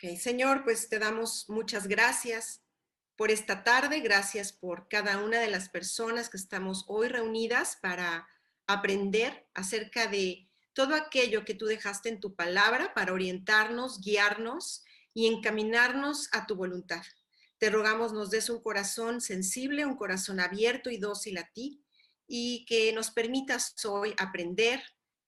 Ok, Señor, pues te damos muchas gracias por esta tarde, gracias por cada una de las personas que estamos hoy reunidas para aprender acerca de todo aquello que tú dejaste en tu palabra para orientarnos, guiarnos y encaminarnos a tu voluntad. Te rogamos nos des un corazón sensible, un corazón abierto y dócil a ti, y que nos permitas hoy aprender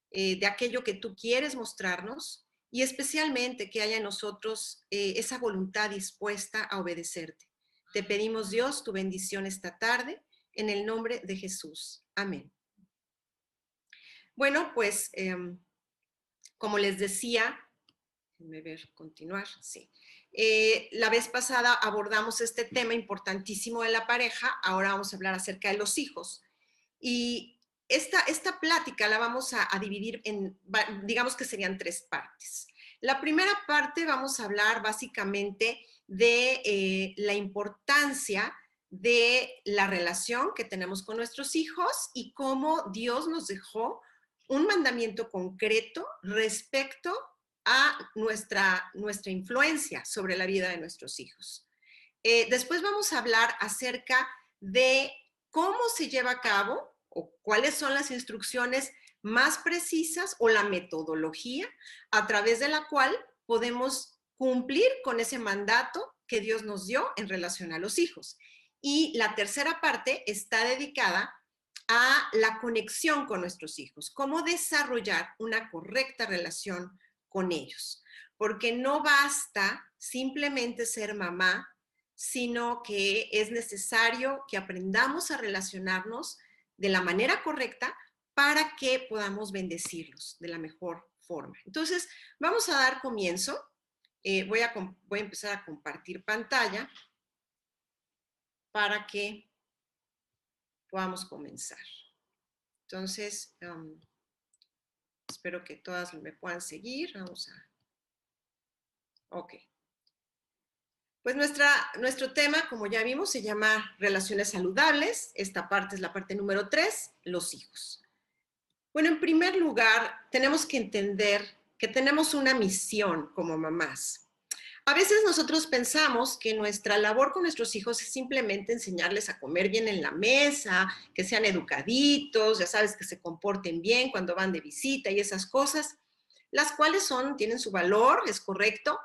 de aquello que tú quieres mostrarnos, y especialmente que haya en nosotros esa voluntad dispuesta a obedecerte. Te pedimos, Dios, tu bendición esta tarde, en el nombre de Jesús. Amén. Bueno, pues, como les decía, déjenme ver, continuar, sí. La vez pasada abordamos este tema importantísimo de la pareja, ahora vamos a hablar acerca de los hijos. Y esta plática la vamos a dividir en, digamos que serían tres partes. La primera parte vamos a hablar básicamente de la importancia de la relación que tenemos con nuestros hijos y cómo Dios nos dejó un mandamiento concreto respecto a nuestra influencia sobre la vida de nuestros hijos. Después vamos a hablar acerca de cómo se lleva a cabo o cuáles son las instrucciones más precisas o la metodología a través de la cual podemos cumplir con ese mandato que Dios nos dio en relación a los hijos. Y la tercera parte está dedicada a la conexión con nuestros hijos, cómo desarrollar una correcta relación con ellos. Porque no basta simplemente ser mamá, sino que es necesario que aprendamos a relacionarnos de la manera correcta para que podamos bendecirlos de la mejor forma. Entonces, vamos a dar comienzo. Voy a empezar a compartir pantalla para que podamos comenzar. Entonces, espero que todas me puedan seguir. Vamos a... Ok. Pues nuestro tema, como ya vimos, se llama relaciones saludables. Esta parte es la parte número 3, los hijos. Bueno, en primer lugar, tenemos que entender que tenemos una misión como mamás. A veces nosotros pensamos que nuestra labor con nuestros hijos es simplemente enseñarles a comer bien en la mesa, que sean educaditos, ya sabes, que se comporten bien cuando van de visita y esas cosas, las cuales tienen su valor, es correcto,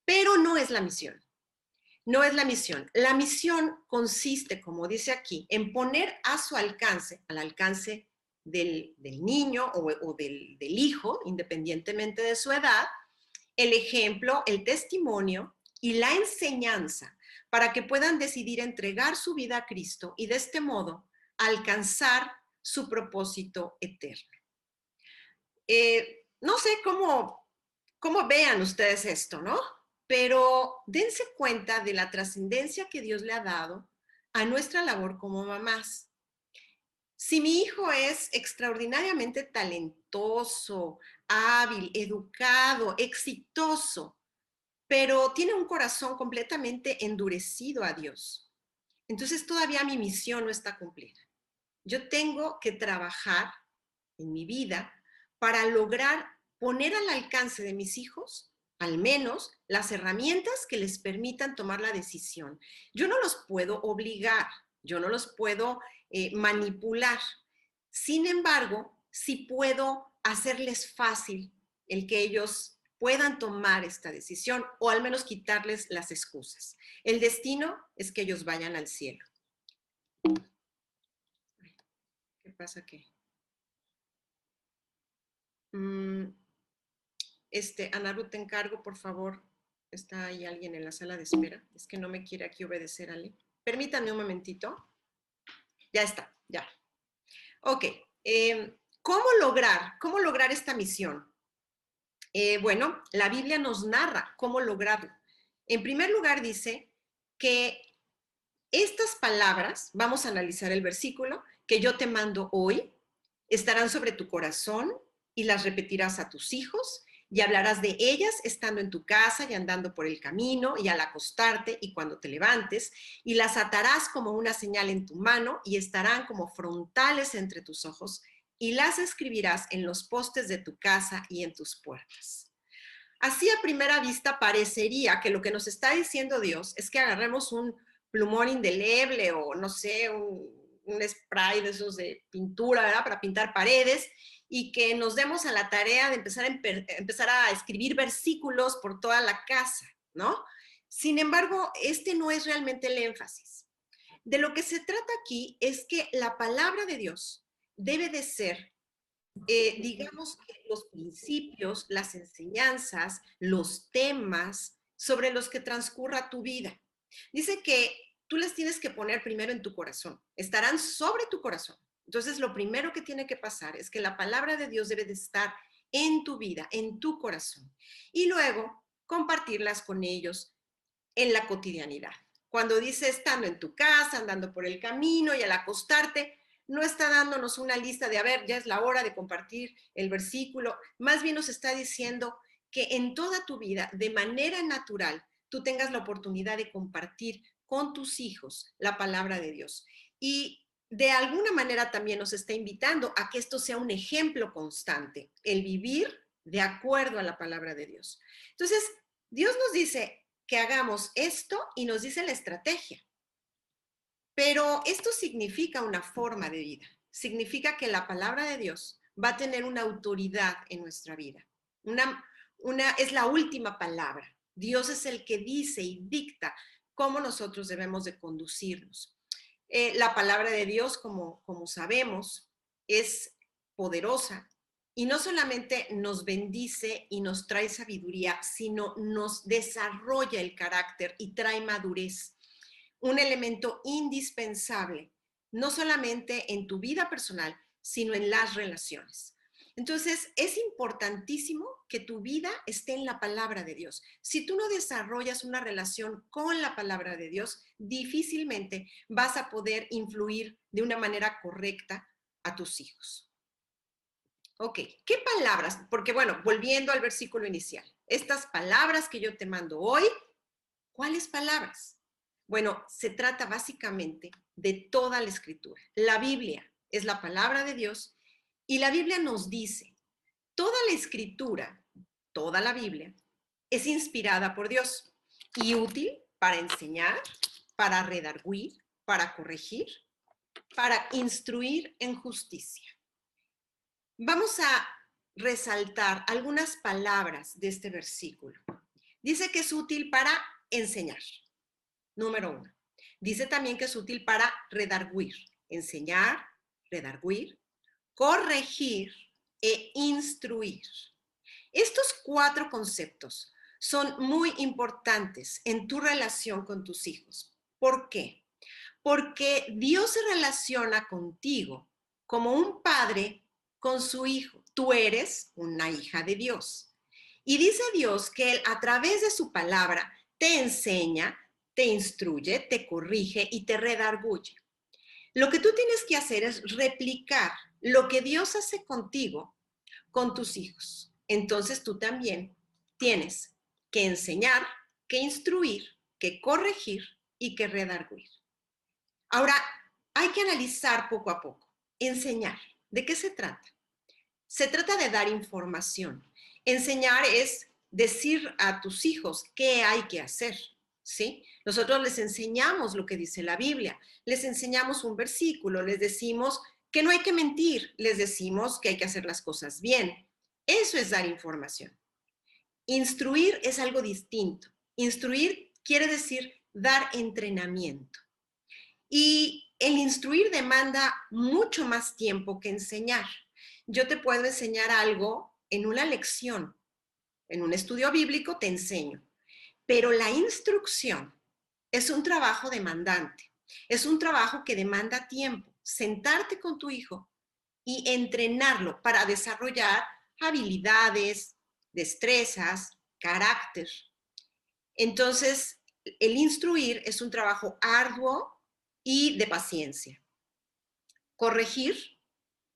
pero no es la misión. No es la misión. La misión consiste, como dice aquí, en poner a su alcance, al alcance del niño o del hijo, independientemente de su edad, el ejemplo, el testimonio y la enseñanza para que puedan decidir entregar su vida a Cristo y de este modo alcanzar su propósito eterno. No sé cómo vean ustedes esto, ¿no? Pero dense cuenta de la trascendencia que Dios le ha dado a nuestra labor como mamás. Si mi hijo es extraordinariamente talentoso, hábil, educado, exitoso, pero tiene un corazón completamente endurecido a Dios, entonces todavía mi misión no está cumplida. Yo tengo que trabajar en mi vida para lograr poner al alcance de mis hijos al menos las herramientas que les permitan tomar la decisión. Yo no los puedo obligar, yo no los puedo manipular. Sin embargo, sí puedo hacerles fácil el que ellos puedan tomar esta decisión o al menos quitarles las excusas. El destino es que ellos vayan al cielo. ¿Qué pasa aquí? Ana Ruth, te encargo, por favor. ¿Está ahí alguien en la sala de espera? Es que no me quiere aquí obedecer, Ale. Permítanme un momentito. Ya está, ya. Ok. ¿Cómo lograr esta misión? Bueno, la Biblia nos narra cómo lograrlo. En primer lugar, dice que estas palabras, vamos a analizar el versículo, que yo te mando hoy, estarán sobre tu corazón y las repetirás a tus hijos y hablarás de ellas estando en tu casa y andando por el camino y al acostarte y cuando te levantes, y las atarás como una señal en tu mano y estarán como frontales entre tus ojos y las escribirás en los postes de tu casa y en tus puertas. Así a primera vista parecería que lo que nos está diciendo Dios es que agarremos un plumón indeleble o no sé, un spray de esos de pintura, ¿verdad? Para pintar paredes y que nos demos a la tarea de empezar a escribir versículos por toda la casa, ¿no? Sin embargo, este no es realmente el énfasis. De lo que se trata aquí es que la palabra de Dios debe de ser digamos que los principios, las enseñanzas, los temas sobre los que transcurra tu vida. Dice que tú las tienes que poner primero en tu corazón, estarán sobre tu corazón. Entonces, lo primero que tiene que pasar es que la palabra de Dios debe de estar en tu vida, en tu corazón, y luego compartirlas con ellos en la cotidianidad. Cuando dice estando en tu casa, andando por el camino y al acostarte, no está dándonos una lista de, a ver, ya es la hora de compartir el versículo, más bien nos está diciendo que en toda tu vida, de manera natural, tú tengas la oportunidad de compartir con tus hijos la palabra de Dios. Y de alguna manera también nos está invitando a que esto sea un ejemplo constante, el vivir de acuerdo a la palabra de Dios. Entonces, Dios nos dice que hagamos esto y nos dice la estrategia. Pero esto significa una forma de vida, significa que la palabra de Dios va a tener una autoridad en nuestra vida. Es la última palabra. Dios es el que dice y dicta cómo nosotros debemos de conducirnos. La palabra de Dios, como sabemos, es poderosa y no solamente nos bendice y nos trae sabiduría, sino nos desarrolla el carácter y trae madurez, un elemento indispensable, no solamente en tu vida personal, sino en las relaciones. Entonces, es importantísimo que tu vida esté en la palabra de Dios. Si tú no desarrollas una relación con la palabra de Dios, difícilmente vas a poder influir de una manera correcta a tus hijos. Ok, ¿qué palabras? Porque bueno, volviendo al versículo inicial, estas palabras que yo te mando hoy, ¿cuáles palabras? Bueno, se trata básicamente de toda la escritura. La Biblia es la palabra de Dios y la Biblia nos dice, toda la escritura, toda la Biblia, es inspirada por Dios y útil para enseñar, para redarguir, para corregir, para instruir en justicia. Vamos a resaltar algunas palabras de este versículo. Dice que es útil para enseñar. Número 1. Dice también que es útil para redarguir, enseñar, redarguir, corregir e instruir. Estos 4 conceptos son muy importantes en tu relación con tus hijos. ¿Por qué? Porque Dios se relaciona contigo como un padre con su hijo. Tú eres una hija de Dios. Y dice Dios que Él a través de su palabra te enseña, te instruye, te corrige y te redarguye. Lo que tú tienes que hacer es replicar lo que Dios hace contigo con tus hijos. Entonces tú también tienes que enseñar, que instruir, que corregir y que redarguir. Ahora, hay que analizar poco a poco. Enseñar. ¿De qué se trata? Se trata de dar información. Enseñar es decir a tus hijos qué hay que hacer, ¿sí? Nosotros les enseñamos lo que dice la Biblia, les enseñamos un versículo, les decimos que no hay que mentir, les decimos que hay que hacer las cosas bien. Eso es dar información. Instruir es algo distinto. Instruir quiere decir dar entrenamiento. Y el instruir demanda mucho más tiempo que enseñar. Yo te puedo enseñar algo en una lección, en un estudio bíblico te enseño, pero la instrucción es un trabajo demandante, es un trabajo que demanda tiempo, sentarte con tu hijo y entrenarlo para desarrollar habilidades, destrezas, carácter. Entonces, el instruir es un trabajo arduo y de paciencia. Corregir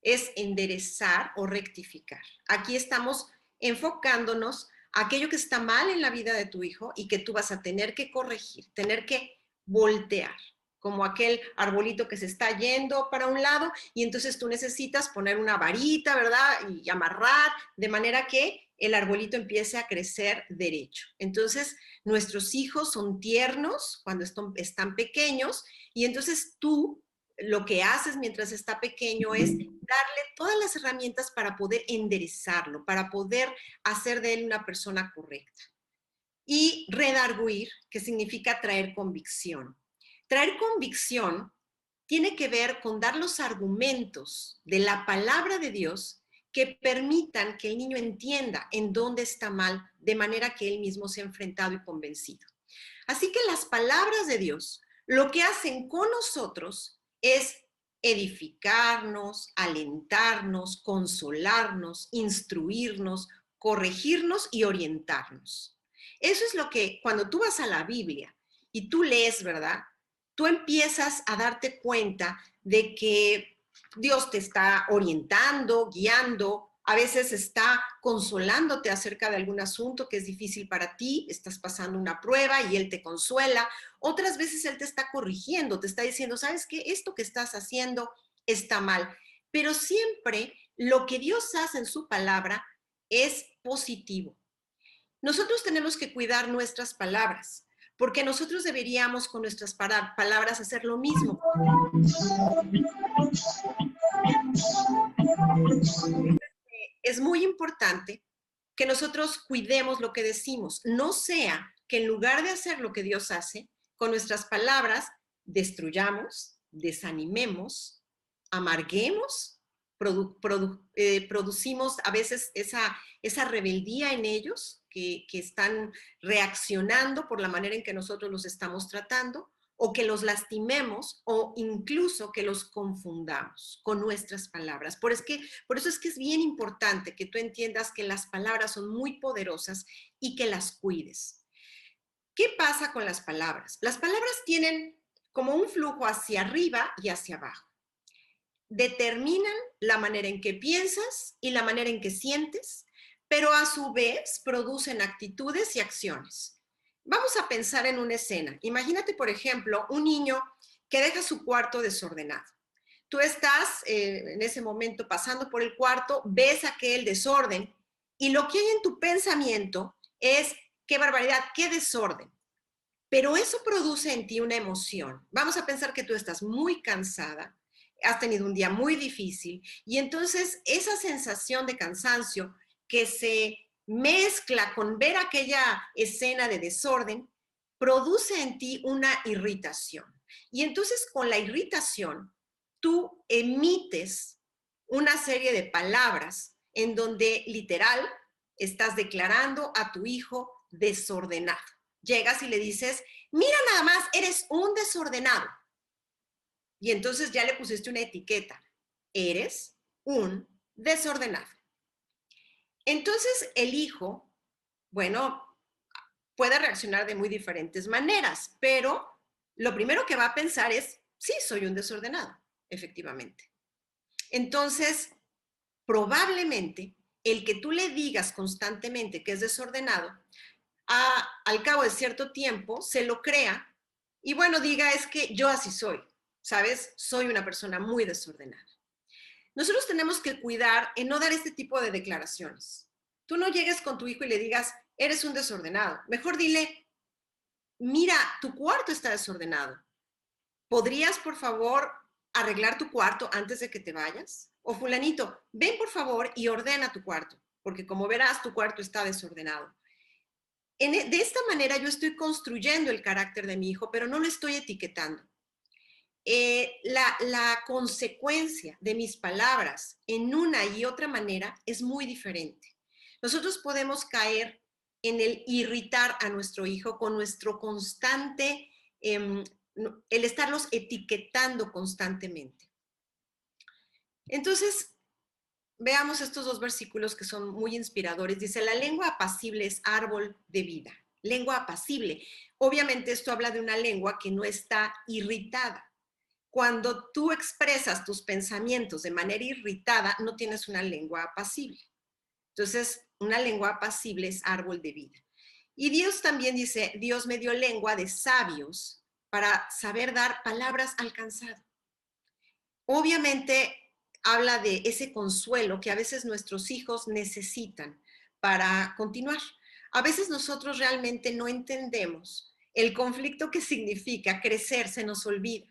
es enderezar o rectificar. Aquí estamos enfocándonos a aquello que está mal en la vida de tu hijo y que tú vas a tener que corregir, tener que voltear. como aquel arbolito que se está yendo para un lado y entonces tú necesitas poner una varita, ¿verdad? Y amarrar, de manera que el arbolito empiece a crecer derecho. Entonces, nuestros hijos son tiernos cuando están pequeños y entonces tú lo que haces mientras está pequeño es darle todas las herramientas para poder enderezarlo, para poder hacer de él una persona correcta. Y redarguir, que significa traer convicción. Traer convicción tiene que ver con dar los argumentos de la palabra de Dios que permitan que el niño entienda en dónde está mal, de manera que él mismo sea enfrentado y convencido. Así que las palabras de Dios lo que hacen con nosotros es edificarnos, alentarnos, consolarnos, instruirnos, corregirnos y orientarnos. Eso es lo que cuando tú vas a la Biblia y tú lees, ¿verdad? Tú empiezas a darte cuenta de que Dios te está orientando, guiando, a veces está consolándote acerca de algún asunto que es difícil para ti, estás pasando una prueba y Él te consuela. Otras veces Él te está corrigiendo, te está diciendo, ¿sabes qué? Esto que estás haciendo está mal. Pero siempre lo que Dios hace en su palabra es positivo. Nosotros tenemos que cuidar nuestras palabras, porque nosotros deberíamos con nuestras palabras hacer lo mismo. Es muy importante que nosotros cuidemos lo que decimos, no sea que en lugar de hacer lo que Dios hace, con nuestras palabras destruyamos, desanimemos, amarguemos, producimos a veces esa rebeldía en ellos que están reaccionando por la manera en que nosotros los estamos tratando, o que los lastimemos, o incluso que los confundamos con nuestras palabras. Por eso es que es bien importante que tú entiendas que las palabras son muy poderosas y que las cuides. ¿Qué pasa con las palabras? Las palabras tienen como un flujo hacia arriba y hacia abajo. Determinan la manera en que piensas y la manera en que sientes, pero a su vez producen actitudes y acciones. Vamos a pensar en una escena. Imagínate, por ejemplo, un niño que deja su cuarto desordenado. Tú estás en ese momento pasando por el cuarto, ves aquel desorden y lo que hay en tu pensamiento es, qué barbaridad, qué desorden. Pero eso produce en ti una emoción. Vamos a pensar que tú estás muy cansada, has tenido un día muy difícil y entonces esa sensación de cansancio que se mezcla con ver aquella escena de desorden produce en ti una irritación. Y entonces con la irritación tú emites una serie de palabras en donde literal estás declarando a tu hijo desordenado. Llegas y le dices, mira nada más, eres un desordenado. Y entonces ya le pusiste una etiqueta, eres un desordenado. Entonces el hijo, bueno, puede reaccionar de muy diferentes maneras, pero lo primero que va a pensar es, sí, soy un desordenado, efectivamente. Entonces, probablemente el que tú le digas constantemente que es desordenado, al cabo de cierto tiempo se lo crea y bueno, diga es que yo así soy, ¿sabes? Soy una persona muy desordenada. Nosotros tenemos que cuidar en no dar este tipo de declaraciones. Tú no llegues con tu hijo y le digas, eres un desordenado. Mejor dile, mira, tu cuarto está desordenado. ¿Podrías, por favor, arreglar tu cuarto antes de que te vayas? O fulanito, ven por favor y ordena tu cuarto, porque como verás, tu cuarto está desordenado. De esta manera yo estoy construyendo el carácter de mi hijo, pero no lo estoy etiquetando. La consecuencia de mis palabras en una y otra manera es muy diferente. Nosotros podemos caer en el irritar a nuestro hijo con nuestro constante, el estarlos etiquetando constantemente. Entonces, veamos estos dos versículos que son muy inspiradores. Dice, la lengua apacible es árbol de vida. Lengua apacible. Obviamente esto habla de una lengua que no está irritada. Cuando tú expresas tus pensamientos de manera irritada, no tienes una lengua apacible. Entonces, una lengua apacible es árbol de vida. Y Dios también dice, Dios me dio lengua de sabios para saber dar palabras al cansado. Obviamente habla de ese consuelo que a veces nuestros hijos necesitan para continuar. A veces nosotros realmente no entendemos el conflicto que significa crecer, se nos olvida.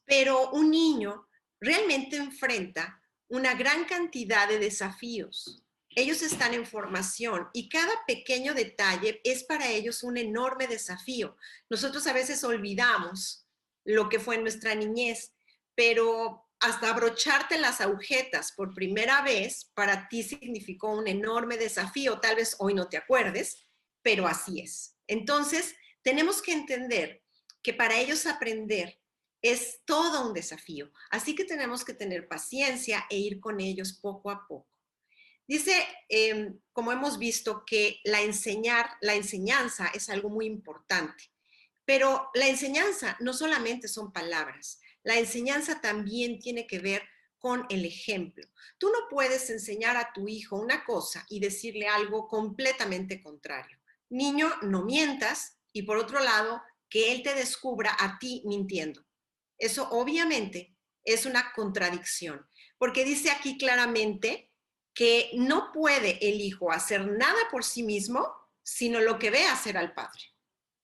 Pero un niño realmente enfrenta una gran cantidad de desafíos. Ellos están en formación y cada pequeño detalle es para ellos un enorme desafío. Nosotros a veces olvidamos lo que fue en nuestra niñez, pero hasta abrocharte las agujetas por primera vez para ti significó un enorme desafío. Tal vez hoy no te acuerdes, pero así es. Entonces, tenemos que entender que para ellos aprender es todo un desafío. Así que tenemos que tener paciencia e ir con ellos poco a poco. Dice, como hemos visto, que la enseñanza es algo muy importante. Pero la enseñanza no solamente son palabras, la enseñanza también tiene que ver con el ejemplo. Tú no puedes enseñar a tu hijo una cosa y decirle algo completamente contrario. Niño, no mientas, y por otro lado, que él te descubra a ti mintiendo. Eso obviamente es una contradicción, porque dice aquí claramente que no puede el hijo hacer nada por sí mismo, sino lo que ve hacer al padre.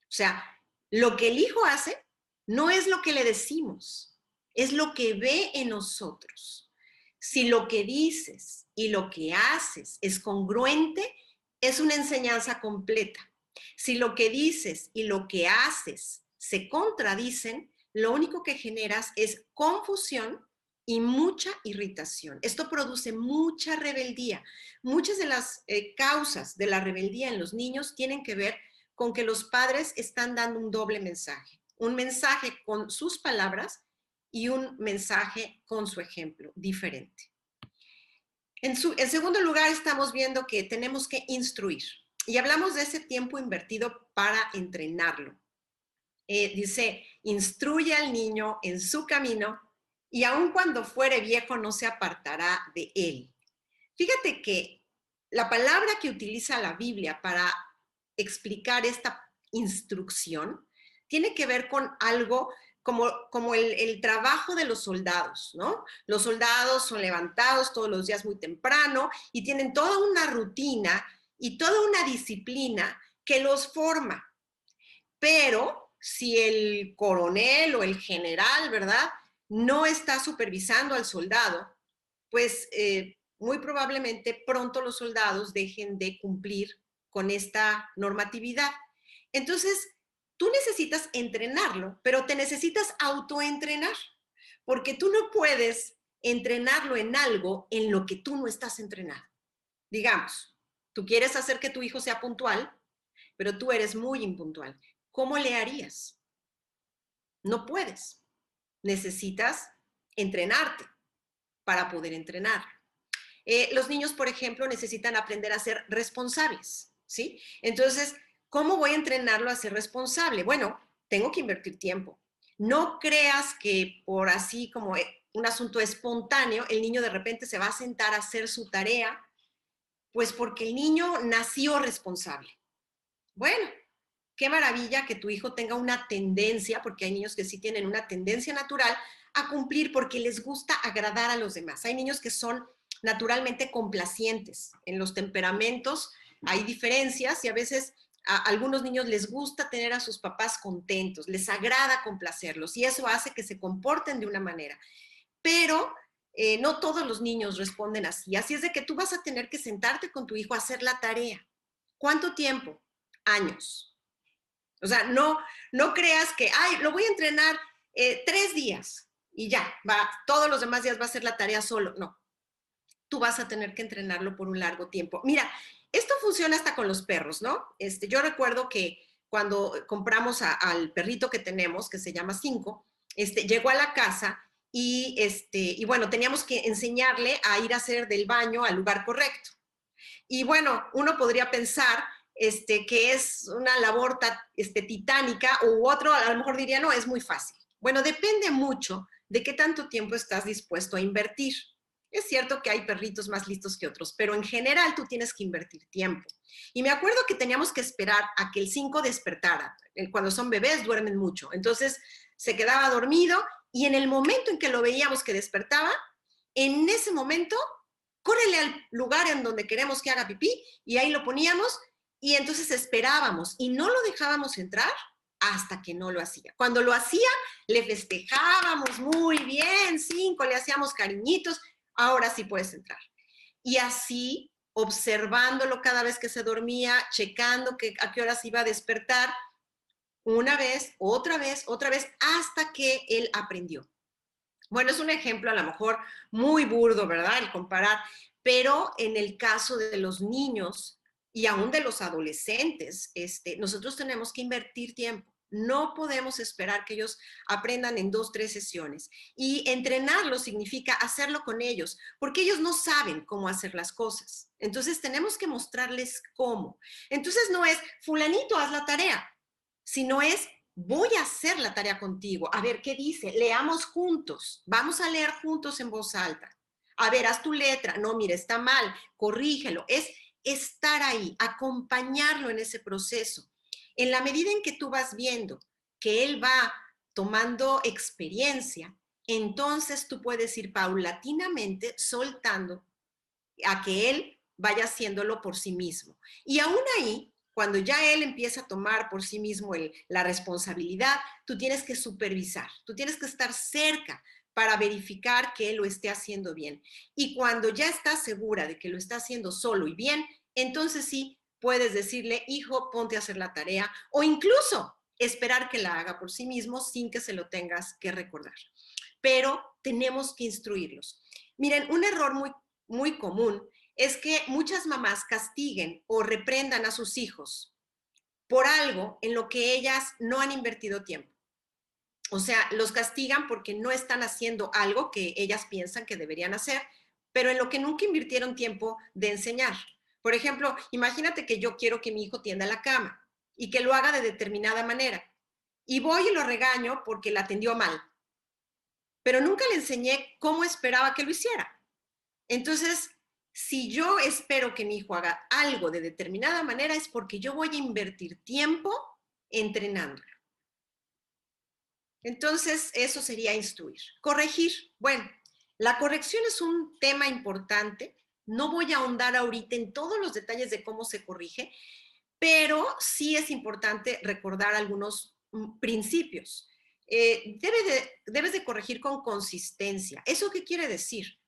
O sea, lo que el hijo hace no es lo que le decimos, es lo que ve en nosotros. Si lo que dices y lo que haces es congruente, es una enseñanza completa. Si lo que dices y lo que haces se contradicen, lo único que generas es confusión y mucha irritación. Esto produce mucha rebeldía. Muchas de las causas de la rebeldía en los niños tienen que ver con que los padres están dando un doble mensaje. Un mensaje con sus palabras y un mensaje con su ejemplo, diferente. En segundo lugar, estamos viendo que tenemos que instruir. Y hablamos de ese tiempo invertido para entrenarlo. Dice, instruye al niño en su camino y aun cuando fuere viejo no se apartará de él. Fíjate que la palabra que utiliza la Biblia para explicar esta instrucción tiene que ver con algo como el trabajo de los soldados, ¿no? Los soldados son levantados todos los días muy temprano y tienen toda una rutina y toda una disciplina que los forma. Pero si el coronel o el general, ¿verdad?, no está supervisando al soldado, pues muy probablemente pronto los soldados dejen de cumplir con esta normatividad. Entonces, tú necesitas entrenarlo, pero te necesitas autoentrenar, porque tú no puedes entrenarlo en algo en lo que tú no estás entrenado. Digamos, tú quieres hacer que tu hijo sea puntual, pero tú eres muy impuntual. ¿Cómo le harías? No puedes. Necesitas entrenarte para poder entrenar. Los niños, por ejemplo, necesitan aprender a ser responsables, ¿sí? Entonces, ¿cómo voy a entrenarlo a ser responsable? Bueno, tengo que invertir tiempo. No creas que por así como un asunto espontáneo, el niño de repente se va a sentar a hacer su tarea, pues porque el niño nació responsable. Bueno, qué maravilla que tu hijo tenga una tendencia, porque hay niños que sí tienen una tendencia natural a cumplir porque les gusta agradar a los demás. Hay niños que son naturalmente complacientes. En los temperamentos hay diferencias y a veces a algunos niños les gusta tener a sus papás contentos, les agrada complacerlos y eso hace que se comporten de una manera. Pero no todos los niños responden así. Así es de que tú vas a tener que sentarte con tu hijo a hacer la tarea. ¿Cuánto tiempo? Años. O sea, no creas que, ay, lo voy a entrenar 3 días y ya, va, todos los demás días va a hacer la tarea solo. No, tú vas a tener que entrenarlo por un largo tiempo. Mira, esto funciona hasta con los perros, ¿no? Yo recuerdo que cuando compramos al perrito que tenemos, que se llama Cinco, llegó a la casa y bueno, teníamos que enseñarle a ir a hacer del baño al lugar correcto. Y bueno, uno podría pensar que es una labor titánica, u otro a lo mejor diría, no, es muy fácil. Bueno, depende mucho de qué tanto tiempo estás dispuesto a invertir. Es cierto que hay perritos más listos que otros, pero en general tú tienes que invertir tiempo. Y me acuerdo que teníamos que esperar a que el 5 despertara. Cuando son bebés duermen mucho. Entonces se quedaba dormido y en el momento en que lo veíamos que despertaba, en ese momento, córrele al lugar en donde queremos que haga pipí y ahí lo poníamos y entonces esperábamos y no lo dejábamos entrar hasta que no lo hacía. Cuando lo hacía, le festejábamos muy bien, 5, le hacíamos cariñitos, ahora sí puedes entrar. Y así, observándolo cada vez que se dormía, checando a qué horas iba a despertar, una vez, otra vez, hasta que él aprendió. Bueno, es un ejemplo a lo mejor muy burdo, ¿verdad? El comparar, pero en el caso de los niños y aún de los adolescentes, nosotros tenemos que invertir tiempo. No podemos esperar que ellos aprendan en 2, 3 sesiones. Y entrenarlo significa hacerlo con ellos, porque ellos no saben cómo hacer las cosas. Entonces tenemos que mostrarles cómo. Entonces no es, fulanito, haz la tarea, sino es, voy a hacer la tarea contigo. A ver, ¿qué dice? Leamos juntos. Vamos a leer juntos en voz alta. A ver, haz tu letra. No, mire, está mal. Corrígelo. Es estar ahí, acompañarlo en ese proceso. En la medida en que tú vas viendo que él va tomando experiencia, entonces tú puedes ir paulatinamente soltando a que él vaya haciéndolo por sí mismo. Y aún ahí, cuando ya él empieza a tomar por sí mismo la responsabilidad, tú tienes que supervisar, tú tienes que estar cerca para verificar que él lo esté haciendo bien. Y cuando ya estás segura de que lo está haciendo solo y bien, entonces sí puedes decirle, hijo, ponte a hacer la tarea, o incluso esperar que la haga por sí mismo sin que se lo tengas que recordar. Pero tenemos que instruirlos. Miren, un error muy común es que muchas mamás castiguen o reprendan a sus hijos por algo en lo que ellas no han invertido tiempo. O sea, los castigan porque no están haciendo algo que ellas piensan que deberían hacer, pero en lo que nunca invirtieron tiempo de enseñar. Por ejemplo, imagínate que yo quiero que mi hijo tienda la cama y que lo haga de determinada manera. Y voy y lo regaño porque la atendió mal, pero nunca le enseñé cómo esperaba que lo hiciera. Entonces, si yo espero que mi hijo haga algo de determinada manera, es porque yo voy a invertir tiempo entrenándolo. Entonces, eso sería instruir. Corregir. Bueno, la corrección es un tema importante. No voy a ahondar ahorita en todos los detalles de cómo se corrige, pero sí es importante recordar algunos principios. Debes de corregir con consistencia. ¿Eso qué quiere decir?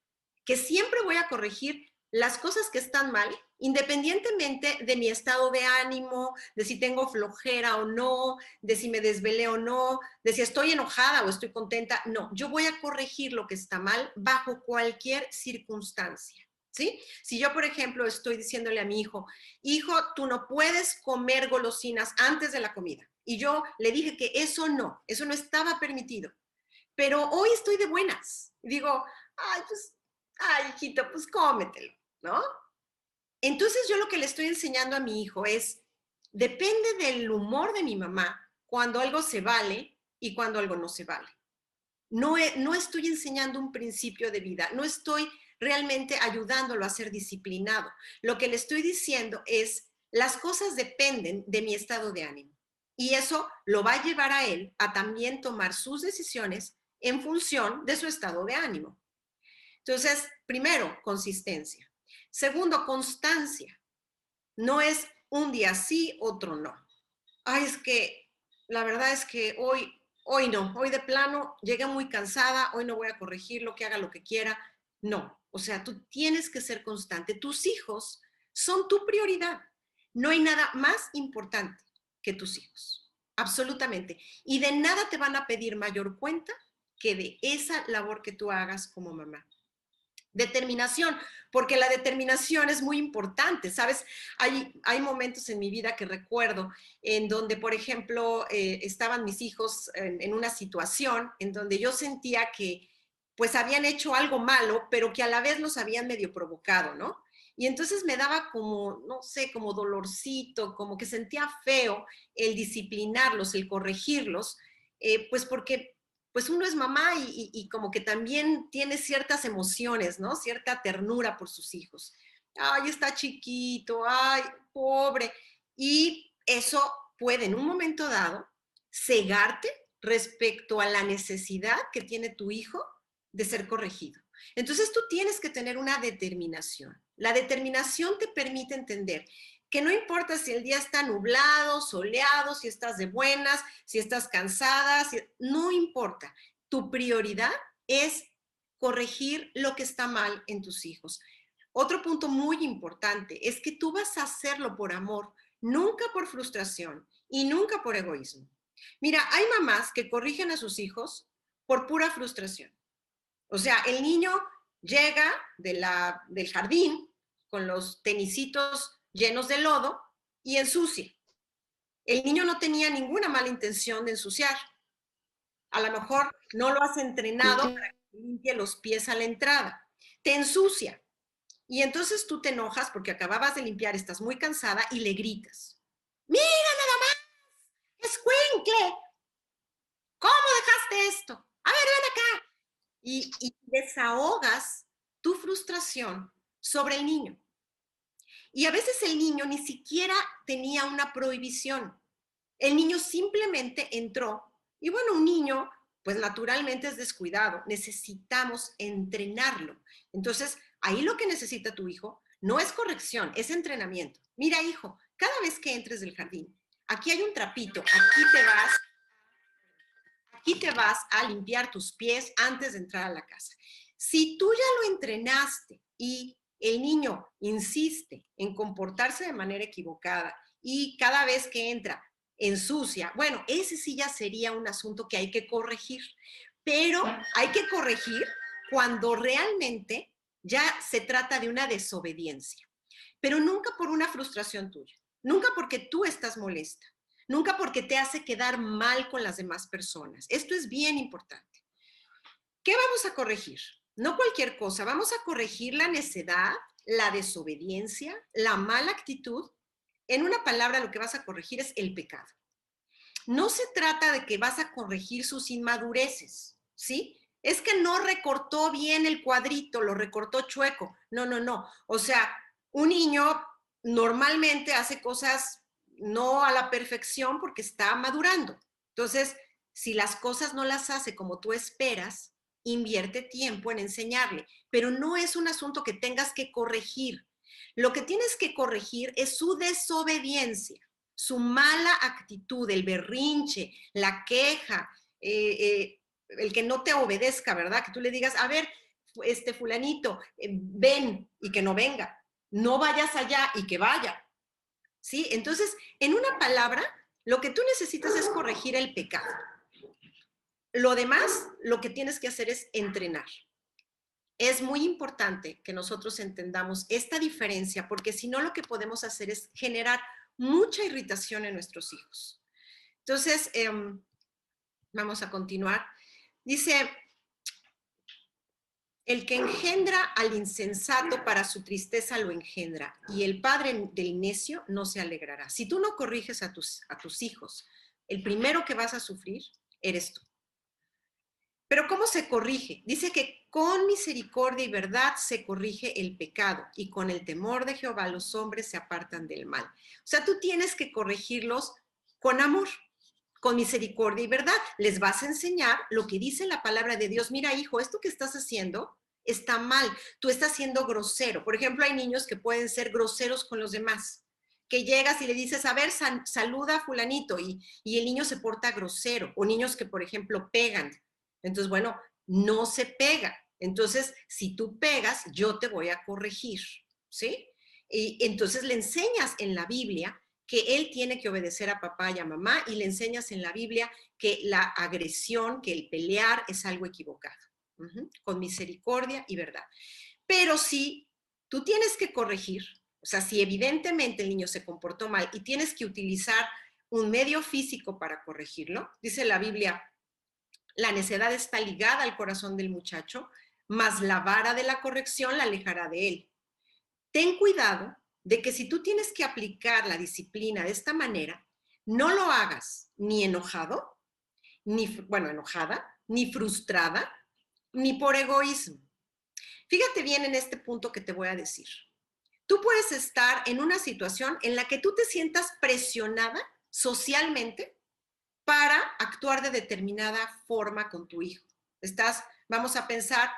Que siempre voy a corregir las cosas que están mal, independientemente de mi estado de ánimo, de si tengo flojera o no, de si me desvelé o no, de si estoy enojada o estoy contenta. No, yo voy a corregir lo que está mal bajo cualquier circunstancia. ¿Sí? Si yo, por ejemplo, estoy diciéndole a mi hijo, hijo, tú no puedes comer golosinas antes de la comida. Y yo le dije que eso no estaba permitido. Pero hoy estoy de buenas. Digo, ay, pues, ay, hijito, pues cómetelo, ¿no? Entonces yo lo que le estoy enseñando a mi hijo es, depende del humor de mi mamá, cuando algo se vale y cuando algo no se vale. No estoy enseñando un principio de vida, no estoy realmente ayudándolo a ser disciplinado. Lo que le estoy diciendo es, las cosas dependen de mi estado de ánimo. Y eso lo va a llevar a él a también tomar sus decisiones en función de su estado de ánimo. Entonces, primero, consistencia. Segundo, constancia. No es un día sí, otro no. Ay, es que la verdad es que hoy no, hoy de plano llegué muy cansada, hoy no voy a corregirlo, que haga lo que quiera. No, o sea, tú tienes que ser constante. Tus hijos son tu prioridad. No hay nada más importante que tus hijos, absolutamente. Y de nada te van a pedir mayor cuenta que de esa labor que tú hagas como mamá. Determinación, porque la determinación es muy importante, ¿sabes? Hay momentos en mi vida que recuerdo en donde, por ejemplo, estaban mis hijos en una situación en donde yo sentía que pues habían hecho algo malo, pero que a la vez los habían medio provocado, ¿no? Y entonces me daba como, no sé, como dolorcito, como que sentía feo el disciplinarlos, el corregirlos, pues porque pues uno es mamá y como que también tiene ciertas emociones, ¿no? Cierta ternura por sus hijos. Ay, está chiquito, ay, pobre. Y eso puede en un momento dado cegarte respecto a la necesidad que tiene tu hijo de ser corregido. Entonces tú tienes que tener una determinación. La determinación te permite entender que no importa si el día está nublado, soleado, si estás de buenas, si estás cansada, no importa. Tu prioridad es corregir lo que está mal en tus hijos. Otro punto muy importante es que tú vas a hacerlo por amor, nunca por frustración y nunca por egoísmo. Mira, hay mamás que corrigen a sus hijos por pura frustración. O sea, el niño llega del jardín con los tenisitos llenos de lodo y ensucia. El niño no tenía ninguna mala intención de ensuciar. A lo mejor no lo has entrenado para que limpie los pies a la entrada. Te ensucia. Y entonces tú te enojas porque acababas de limpiar, estás muy cansada y le gritas. ¡Mira nada más! ¡Escuincle! ¿Cómo dejaste esto? A ver, ven acá. Y desahogas tu frustración sobre el niño. Y a veces el niño ni siquiera tenía una prohibición. El niño simplemente entró. Y bueno, un niño, pues naturalmente es descuidado. Necesitamos entrenarlo. Entonces, ahí lo que necesita tu hijo no es corrección, es entrenamiento. Mira, hijo, cada vez que entres del jardín, aquí hay un trapito, aquí te vas a limpiar tus pies antes de entrar a la casa. Si tú ya lo entrenaste y el niño insiste en comportarse de manera equivocada y cada vez que entra ensucia, bueno, ese sí ya sería un asunto que hay que corregir, pero hay que corregir cuando realmente ya se trata de una desobediencia, pero nunca por una frustración tuya, nunca porque tú estás molesta, nunca porque te hace quedar mal con las demás personas. Esto es bien importante. ¿Qué vamos a corregir? No cualquier cosa, vamos a corregir la necedad, la desobediencia, la mala actitud. En una palabra, lo que vas a corregir es el pecado. No se trata de que vas a corregir sus inmadureces, ¿sí? Es que no recortó bien el cuadrito, lo recortó chueco. No, no, no. O sea, un niño normalmente hace cosas no a la perfección porque está madurando. Entonces, si las cosas no las hace como tú esperas, invierte tiempo en enseñarle, pero no es un asunto que tengas que corregir. Lo que tienes que corregir es su desobediencia, su mala actitud, el berrinche, la queja, el que no te obedezca, ¿verdad? Que tú le digas, a ver, fulanito, ven y que no venga, no vayas allá y que vaya, ¿sí? Entonces, en una palabra, lo que tú necesitas es corregir el pecado. Lo demás, lo que tienes que hacer es entrenar. Es muy importante que nosotros entendamos esta diferencia, porque si no, lo que podemos hacer es generar mucha irritación en nuestros hijos. Entonces, vamos a continuar. Dice, el que engendra al insensato para su tristeza lo engendra, y el padre del necio no se alegrará. Si tú no corriges a tus hijos, el primero que vas a sufrir eres tú. Pero ¿cómo se corrige? Dice que con misericordia y verdad se corrige el pecado, y con el temor de Jehová los hombres se apartan del mal. O sea, tú tienes que corregirlos con amor, con misericordia y verdad. Les vas a enseñar lo que dice la palabra de Dios. Mira, hijo, esto que estás haciendo está mal. Tú estás siendo grosero. Por ejemplo, hay niños que pueden ser groseros con los demás, que llegas y le dices, a ver, saluda a fulanito, y el niño se porta grosero. O niños que, por ejemplo, pegan. Entonces, bueno, no se pega. Entonces, si tú pegas, yo te voy a corregir, ¿sí? Y entonces le enseñas en la Biblia que él tiene que obedecer a papá y a mamá, y le enseñas en la Biblia que la agresión, que el pelear es algo equivocado, con misericordia y verdad. Pero si tú tienes que corregir, o sea, si evidentemente el niño se comportó mal y tienes que utilizar un medio físico para corregirlo, dice la Biblia, la necedad está ligada al corazón del muchacho, mas la vara de la corrección la alejará de él. Ten cuidado de que si tú tienes que aplicar la disciplina de esta manera, no lo hagas ni enojado, ni, bueno, enojada, ni frustrada, ni por egoísmo. Fíjate bien en este punto que te voy a decir. Tú puedes estar en una situación en la que tú te sientas presionada socialmente para actuar de determinada forma con tu hijo. Vamos a pensar,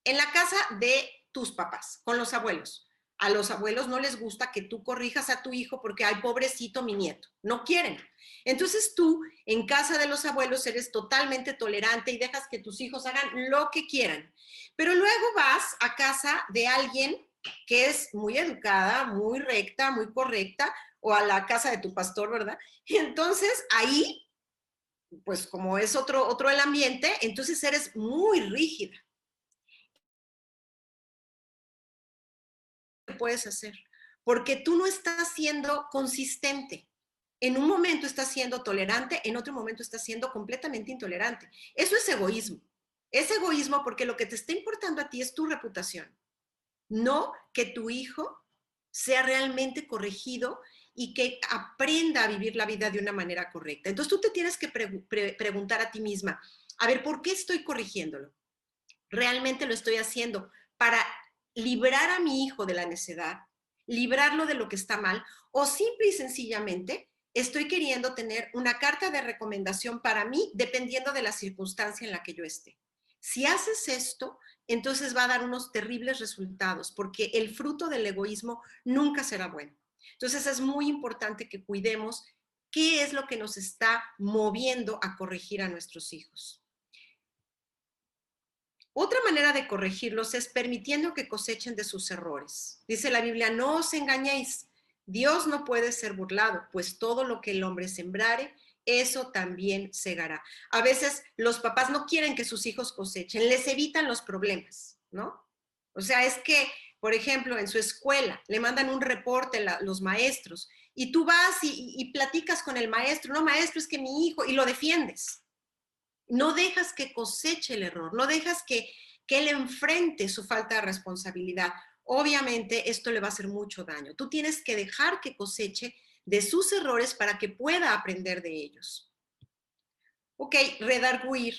en la casa de tus papás, con los abuelos. A los abuelos no les gusta que tú corrijas a tu hijo porque, ay, pobrecito mi nieto, no quieren. Entonces tú, en casa de los abuelos, eres totalmente tolerante y dejas que tus hijos hagan lo que quieran. Pero luego vas a casa de alguien que es muy educada, muy recta, muy correcta, o a la casa de tu pastor, ¿verdad? Y entonces ahí, pues como es otro el ambiente, entonces eres muy rígida. ¿Qué puedes hacer? Porque tú no estás siendo consistente. En un momento estás siendo tolerante, en otro momento estás siendo completamente intolerante. Eso es egoísmo. Es egoísmo porque lo que te está importando a ti es tu reputación, no que tu hijo sea realmente corregido y que aprenda a vivir la vida de una manera correcta. Entonces tú te tienes que preguntar a ti misma, a ver, ¿por qué estoy corrigiéndolo? ¿Realmente lo estoy haciendo para librar a mi hijo de la necedad, librarlo de lo que está mal, o simple y sencillamente estoy queriendo tener una carta de recomendación para mí dependiendo de la circunstancia en la que yo esté? Si haces esto, entonces va a dar unos terribles resultados, porque el fruto del egoísmo nunca será bueno. Entonces es muy importante que cuidemos qué es lo que nos está moviendo a corregir a nuestros hijos. Otra manera de corregirlos es permitiendo que cosechen de sus errores. Dice la Biblia, no os engañéis, Dios no puede ser burlado, pues todo lo que el hombre sembrare, eso también segará. A veces los papás no quieren que sus hijos cosechen, les evitan los problemas, ¿no? O sea, es que, por ejemplo, en su escuela le mandan un reporte los maestros y tú vas y platicas con el maestro, no, maestro, es que mi hijo, y lo defiendes. No dejas que coseche el error, no dejas que él enfrente su falta de responsabilidad. Obviamente esto le va a hacer mucho daño. Tú tienes que dejar que coseche de sus errores para que pueda aprender de ellos. Ok, redarguir,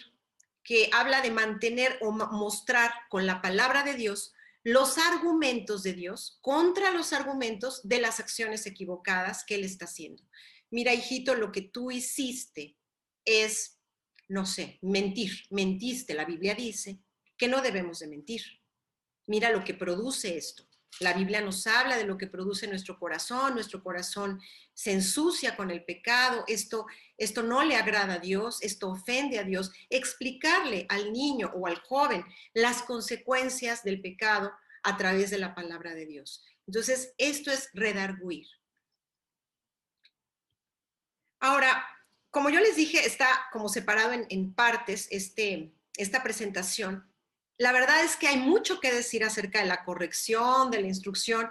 que habla de mantener o mostrar con la palabra de Dios los argumentos de Dios contra los argumentos de las acciones equivocadas que él está haciendo. Mira, hijito, lo que tú hiciste es, no sé, mentir. Mentiste, la Biblia dice que no debemos de mentir. Mira lo que produce esto. La Biblia nos habla de lo que produce nuestro corazón se ensucia con el pecado, esto no le agrada a Dios, esto ofende a Dios. Explicarle al niño o al joven las consecuencias del pecado a través de la palabra de Dios. Entonces, esto es redarguir. Ahora, como yo les dije, está como separado en partes esta presentación. La verdad es que hay mucho que decir acerca de la corrección, de la instrucción,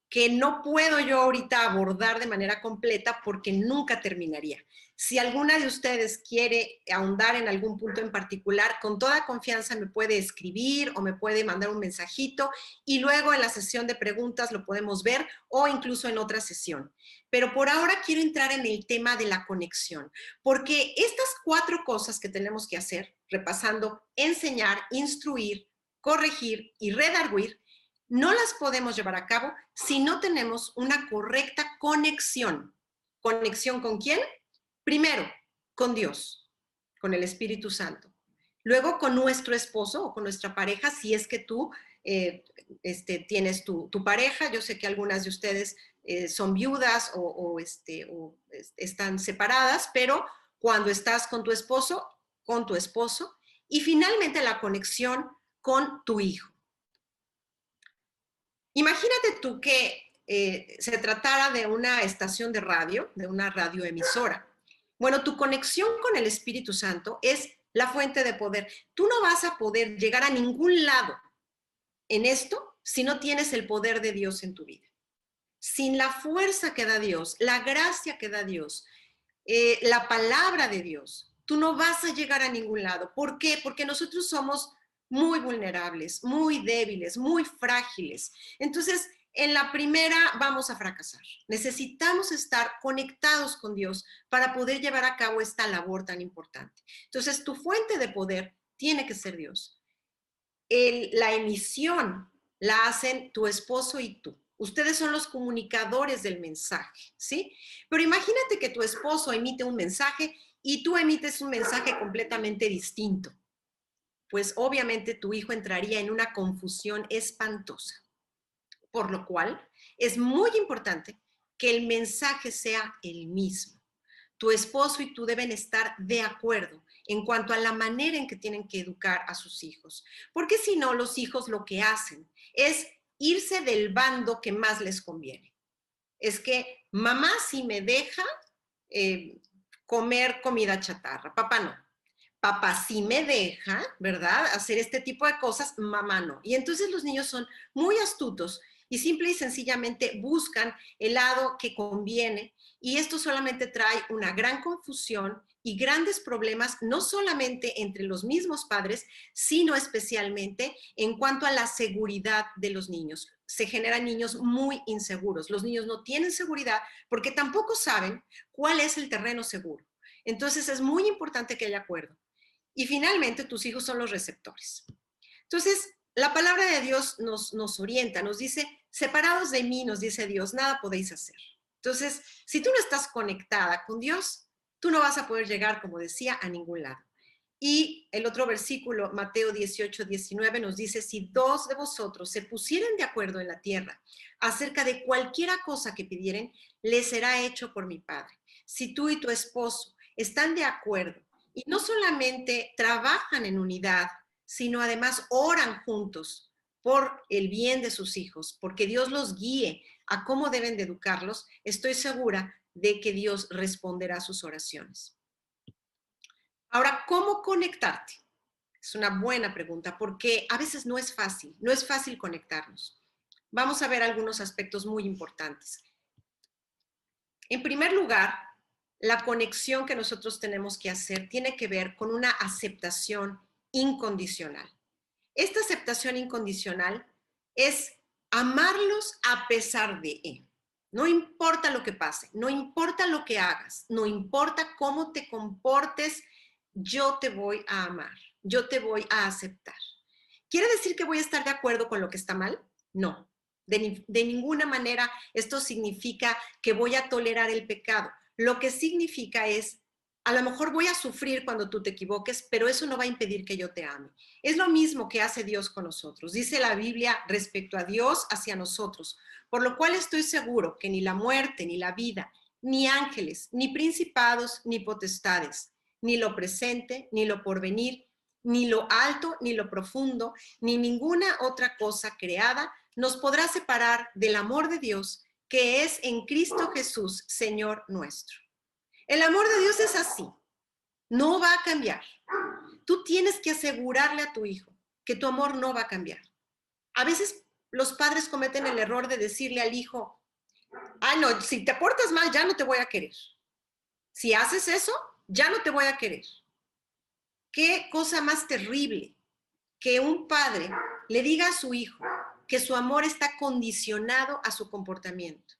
que no puedo yo ahorita abordar de manera completa porque nunca terminaría. Si alguna de ustedes quiere ahondar en algún punto en particular, con toda confianza me puede escribir o me puede mandar un mensajito y luego en la sesión de preguntas lo podemos ver o incluso en otra sesión. Pero por ahora quiero entrar en el tema de la conexión, porque estas 4 cosas que tenemos que hacer, repasando, enseñar, instruir, corregir y redarguir, no las podemos llevar a cabo si no tenemos una correcta conexión. ¿Conexión con quién? Primero, con Dios, con el Espíritu Santo. Luego, con nuestro esposo o con nuestra pareja, si es que tú tienes tu pareja. Yo sé que algunas de ustedes son viudas o están separadas, pero cuando estás con tu esposo, y finalmente la conexión con tu hijo. Imagínate tú que se tratara de una estación de radio, de una radioemisora. Bueno, tu conexión con el Espíritu Santo es la fuente de poder. Tú no vas a poder llegar a ningún lado en esto si no tienes el poder de Dios en tu vida. Sin la fuerza que da Dios, la gracia que da Dios, la palabra de Dios, tú no vas a llegar a ningún lado. ¿Por qué? Porque nosotros somos muy vulnerables, muy débiles, muy frágiles. Entonces, en la primera vamos a fracasar. Necesitamos estar conectados con Dios para poder llevar a cabo esta labor tan importante. Entonces, tu fuente de poder tiene que ser Dios. La emisión la hacen tu esposo y tú. Ustedes son los comunicadores del mensaje, ¿sí? Pero imagínate que tu esposo emite un mensaje y tú emites un mensaje completamente distinto. Pues obviamente tu hijo entraría en una confusión espantosa. Por lo cual, es muy importante que el mensaje sea el mismo. Tu esposo y tú deben estar de acuerdo en cuanto a la manera en que tienen que educar a sus hijos. Porque si no, los hijos lo que hacen es irse del bando que más les conviene. Es que mamá sí me deja comer comida chatarra, papá no. Papá sí me deja, ¿verdad? Hacer este tipo de cosas, mamá no. Y entonces los niños son muy astutos y simple y sencillamente buscan el lado que conviene, y esto solamente trae una gran confusión y grandes problemas, no solamente entre los mismos padres, sino especialmente en cuanto a la seguridad de los niños. Se generan niños muy inseguros. Los niños no tienen seguridad porque tampoco saben cuál es el terreno seguro. Entonces es muy importante que haya acuerdo. Y finalmente, tus hijos son los receptores. Entonces, la palabra de Dios nos orienta, nos dice, separados de mí, nos dice Dios, nada podéis hacer. Entonces, si tú no estás conectada con Dios, tú no vas a poder llegar, como decía, a ningún lado. Y el otro versículo, Mateo 18-19, nos dice, si dos de vosotros se pusieren de acuerdo en la tierra acerca de cualquiera cosa que pidieren, les será hecho por mi Padre. Si tú y tu esposo están de acuerdo y no solamente trabajan en unidad, sino además oran juntos por el bien de sus hijos, porque Dios los guíe a cómo deben de educarlos, estoy segura de que Dios responderá a sus oraciones. Ahora, ¿cómo conectarte? Es una buena pregunta, porque a veces no es fácil conectarnos. Vamos a ver algunos aspectos muy importantes. En primer lugar, la conexión que nosotros tenemos que hacer tiene que ver con una aceptación incondicional. Esta aceptación incondicional es amarlos a pesar de él. No importa lo que pase, no importa lo que hagas, no importa cómo te comportes, yo te voy a amar, yo te voy a aceptar. ¿Quiere decir que voy a estar de acuerdo con lo que está mal? No, de ninguna manera esto significa que voy a tolerar el pecado. Lo que significa es, a lo mejor voy a sufrir cuando tú te equivoques, pero eso no va a impedir que yo te ame. Es lo mismo que hace Dios con nosotros. Dice la Biblia respecto a Dios hacia nosotros, por lo cual estoy seguro que ni la muerte, ni la vida, ni ángeles, ni principados, ni potestades, ni lo presente, ni lo porvenir, ni lo alto, ni lo profundo, ni ninguna otra cosa creada nos podrá separar del amor de Dios que es en Cristo Jesús, Señor nuestro. El amor de Dios es así, no va a cambiar. Tú tienes que asegurarle a tu hijo que tu amor no va a cambiar. A veces los padres cometen el error de decirle al hijo, no, si te portas mal ya no te voy a querer. Si haces eso, ya no te voy a querer. Qué cosa más terrible que un padre le diga a su hijo que su amor está condicionado a su comportamiento.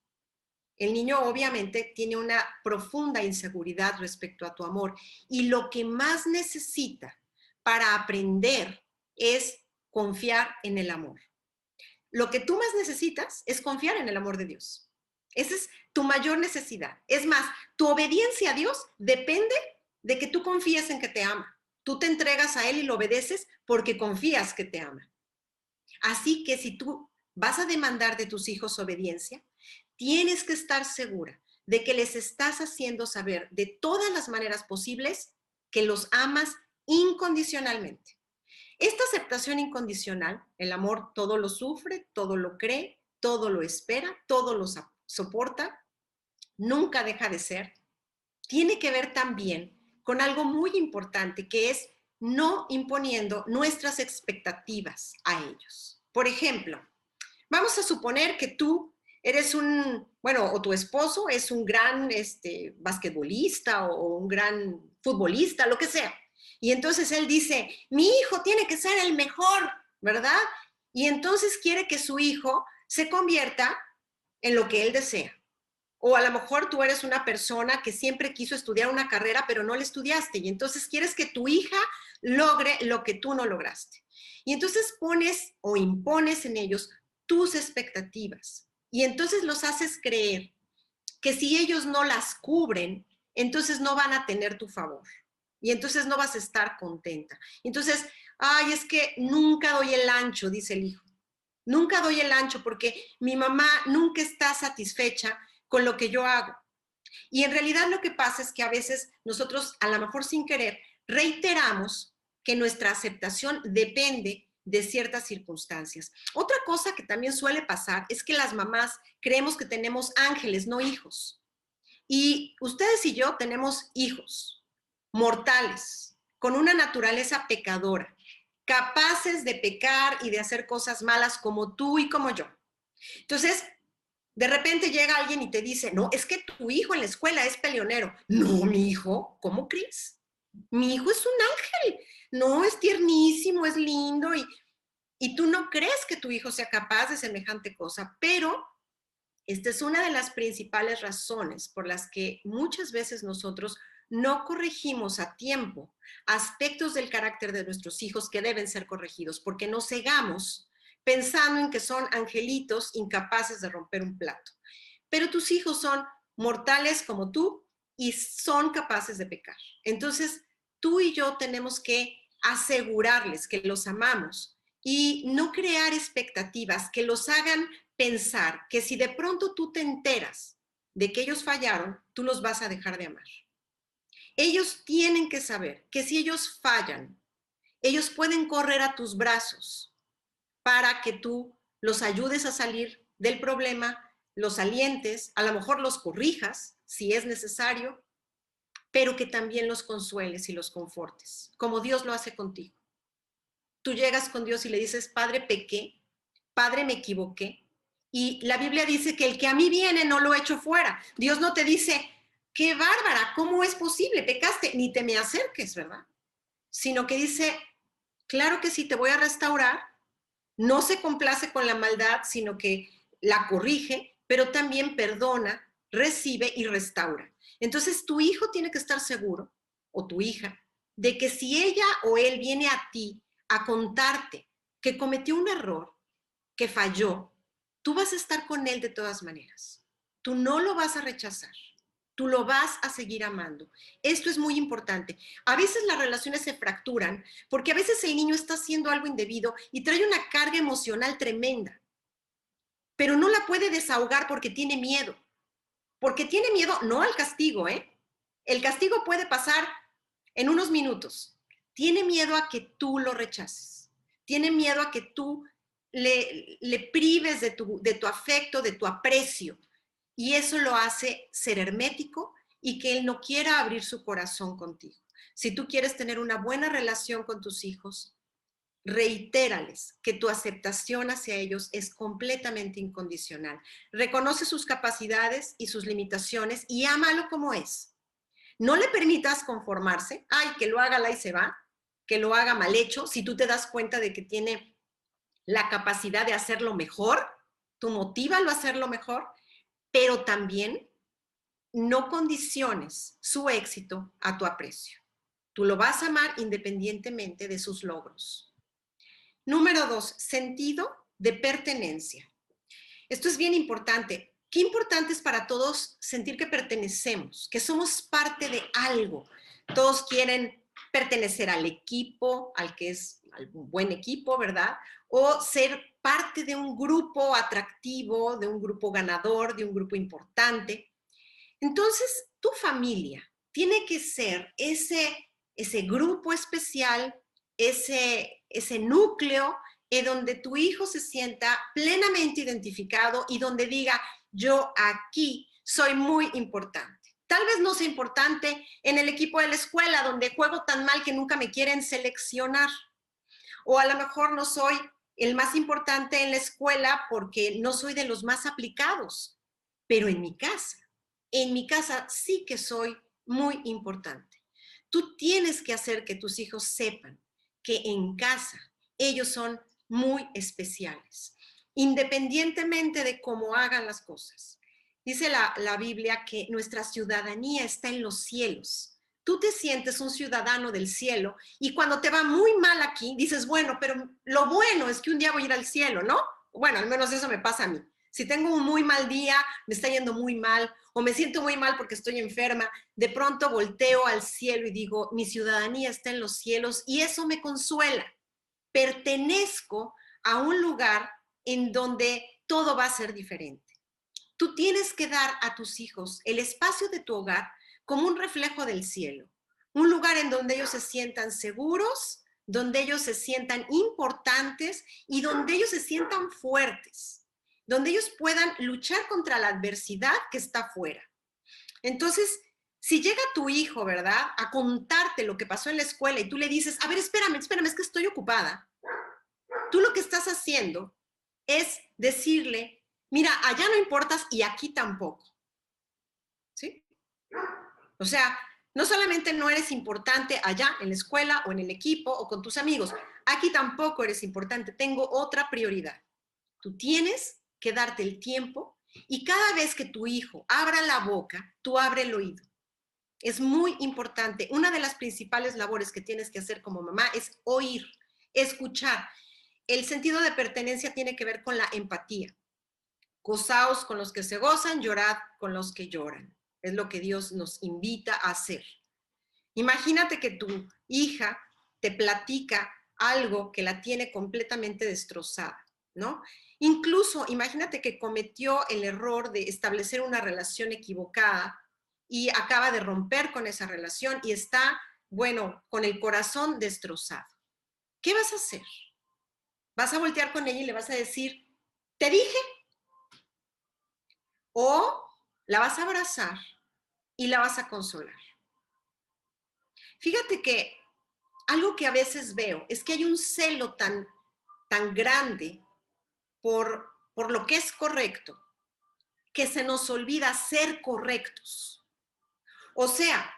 El niño obviamente tiene una profunda inseguridad respecto a tu amor, y lo que más necesita para aprender es confiar en el amor. Lo que tú más necesitas es confiar en el amor de Dios. Esa es tu mayor necesidad. Es más, tu obediencia a Dios depende de que tú confíes en que te ama. Tú te entregas a Él y lo obedeces porque confías que te ama. Así que si tú vas a demandar de tus hijos obediencia, tienes que estar segura de que les estás haciendo saber de todas las maneras posibles que los amas incondicionalmente. Esta aceptación incondicional, el amor todo lo sufre, todo lo cree, todo lo espera, todo lo soporta, nunca deja de ser, tiene que ver también con algo muy importante, que es no imponiendo nuestras expectativas a ellos. Por ejemplo, vamos a suponer que tú eres o tu esposo es un gran basquetbolista o un gran futbolista, lo que sea. Y entonces él dice, mi hijo tiene que ser el mejor, ¿verdad? Y entonces quiere que su hijo se convierta en lo que él desea. O a lo mejor tú eres una persona que siempre quiso estudiar una carrera, pero no la estudiaste. Y entonces quieres que tu hija logre lo que tú no lograste. Y entonces pones o impones en ellos tus expectativas. Y entonces los haces creer que si ellos no las cubren, entonces no van a tener tu favor. Y entonces no vas a estar contenta. Entonces, ay, es que nunca doy el ancho, dice el hijo. Nunca doy el ancho porque mi mamá nunca está satisfecha con lo que yo hago. Y en realidad lo que pasa es que a veces nosotros, a lo mejor sin querer, reiteramos que nuestra aceptación depende de ciertas circunstancias. Otra cosa que también suele pasar es que las mamás creemos que tenemos ángeles, no hijos. Y ustedes y yo tenemos hijos mortales, con una naturaleza pecadora, capaces de pecar y de hacer cosas malas como tú y como yo. Entonces, de repente llega alguien y te dice, no, es que tu hijo en la escuela es peleonero. No, mi hijo, ¿cómo crees? Mi hijo es un ángel. No, es tiernísimo, es lindo y tú no crees que tu hijo sea capaz de semejante cosa, pero esta es una de las principales razones por las que muchas veces nosotros no corregimos a tiempo aspectos del carácter de nuestros hijos que deben ser corregidos, porque nos cegamos pensando en que son angelitos incapaces de romper un plato. Pero tus hijos son mortales como tú y son capaces de pecar. Entonces, tú y yo tenemos que asegurarles que los amamos y no crear expectativas que los hagan pensar que si de pronto tú te enteras de que ellos fallaron, tú los vas a dejar de amar. Ellos tienen que saber que si ellos fallan, ellos pueden correr a tus brazos para que tú los ayudes a salir del problema, los alientes, a lo mejor los corrijas si es necesario, pero que también los consueles y los confortes, como Dios lo hace contigo. Tú llegas con Dios y le dices, Padre, pequé, Padre, me equivoqué. Y la Biblia dice que el que a mí viene no lo echo fuera. Dios no te dice, qué bárbara, ¿cómo es posible? Pecaste, ni te me acerques, ¿verdad? Sino que dice, claro que sí, te voy a restaurar. No se complace con la maldad, sino que la corrige, pero también perdona, recibe y restaura. Entonces tu hijo tiene que estar seguro, o tu hija, de que si ella o él viene a ti a contarte que cometió un error, que falló, tú vas a estar con él de todas maneras. Tú no lo vas a rechazar. Tú lo vas a seguir amando. Esto es muy importante. A veces las relaciones se fracturan porque a veces el niño está haciendo algo indebido y trae una carga emocional tremenda, pero no la puede desahogar porque tiene miedo. Porque tiene miedo no al castigo, ¿eh? El castigo puede pasar en unos minutos. Tiene miedo a que tú lo rechaces. Tiene miedo a que tú le prives de tu afecto, de tu aprecio. Y eso lo hace ser hermético y que él no quiera abrir su corazón contigo. Si tú quieres tener una buena relación con tus hijos, reitérales que tu aceptación hacia ellos es completamente incondicional. Reconoce sus capacidades y sus limitaciones y ámalo como es. No le permitas conformarse, ay, que lo haga la y se va, que lo haga mal hecho, si tú te das cuenta de que tiene la capacidad de hacerlo mejor, tú motívalo a hacerlo mejor, pero también no condiciones su éxito a tu aprecio. Tú lo vas a amar independientemente de sus logros. Número 2, sentido de pertenencia. Esto es bien importante. Qué importante es para todos sentir que pertenecemos, que somos parte de algo. Todos quieren pertenecer al equipo, al que es un buen equipo, ¿verdad? O ser parte de un grupo atractivo, de un grupo ganador, de un grupo importante. Entonces, tu familia tiene que ser ese grupo especial, ese núcleo en donde tu hijo se sienta plenamente identificado y donde diga, yo aquí soy muy importante. Tal vez no sea importante en el equipo de la escuela, donde juego tan mal que nunca me quieren seleccionar. O a lo mejor no soy el más importante en la escuela porque no soy de los más aplicados. Pero en mi casa sí que soy muy importante. Tú tienes que hacer que tus hijos sepan que en casa ellos son muy especiales, independientemente de cómo hagan las cosas. Dice la Biblia que nuestra ciudadanía está en los cielos. Tú te sientes un ciudadano del cielo y cuando te va muy mal aquí, dices, bueno, pero lo bueno es que un día voy a ir al cielo, ¿no? Bueno, al menos eso me pasa a mí. Si tengo un muy mal día, me está yendo muy mal o me siento muy mal porque estoy enferma, de pronto volteo al cielo y digo, mi ciudadanía está en los cielos y eso me consuela. Pertenezco a un lugar en donde todo va a ser diferente. Tú tienes que dar a tus hijos el espacio de tu hogar como un reflejo del cielo, un lugar en donde ellos se sientan seguros, donde ellos se sientan importantes y donde ellos se sientan fuertes, donde ellos puedan luchar contra la adversidad que está afuera. Entonces, si llega tu hijo, ¿verdad?, a contarte lo que pasó en la escuela y tú le dices, a ver, espérame, es que estoy ocupada, tú lo que estás haciendo es decirle, mira, allá no importas y aquí tampoco, ¿sí? O sea, no solamente no eres importante allá en la escuela o en el equipo o con tus amigos, aquí tampoco eres importante, tengo otra prioridad. Tú tienes que darte el tiempo y cada vez que tu hijo abra la boca, tú abre el oído. Es muy importante. Una de las principales labores que tienes que hacer como mamá es oír, escuchar. El sentido de pertenencia tiene que ver con la empatía. Gozaos con los que se gozan, llorad con los que lloran. Es lo que Dios nos invita a hacer. Imagínate que tu hija te platica algo que la tiene completamente destrozada, ¿no? Incluso imagínate que cometió el error de establecer una relación equivocada y acaba de romper con esa relación y está, bueno, con el corazón destrozado. ¿Qué vas a hacer? ¿Vas a voltear con ella y le vas a decir, te dije? ¿O la vas a abrazar y la vas a consolar? Fíjate que algo que a veces veo es que hay un celo tan grande por lo que es correcto, que se nos olvida ser correctos. O sea,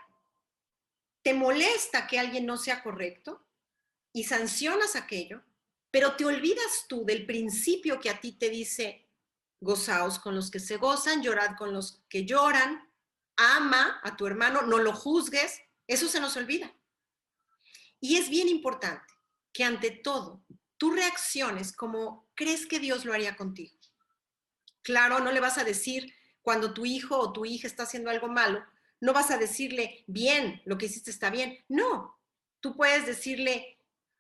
te molesta que alguien no sea correcto y sancionas aquello, pero te olvidas tú del principio que a ti te dice, gozaos con los que se gozan, llorad con los que lloran, ama a tu hermano, no lo juzgues, eso se nos olvida. Y es bien importante que ante todo tú reacciones como crees que Dios lo haría contigo. Claro, no le vas a decir cuando tu hijo o tu hija está haciendo algo malo, no vas a decirle, bien, lo que hiciste está bien. No, tú puedes decirle,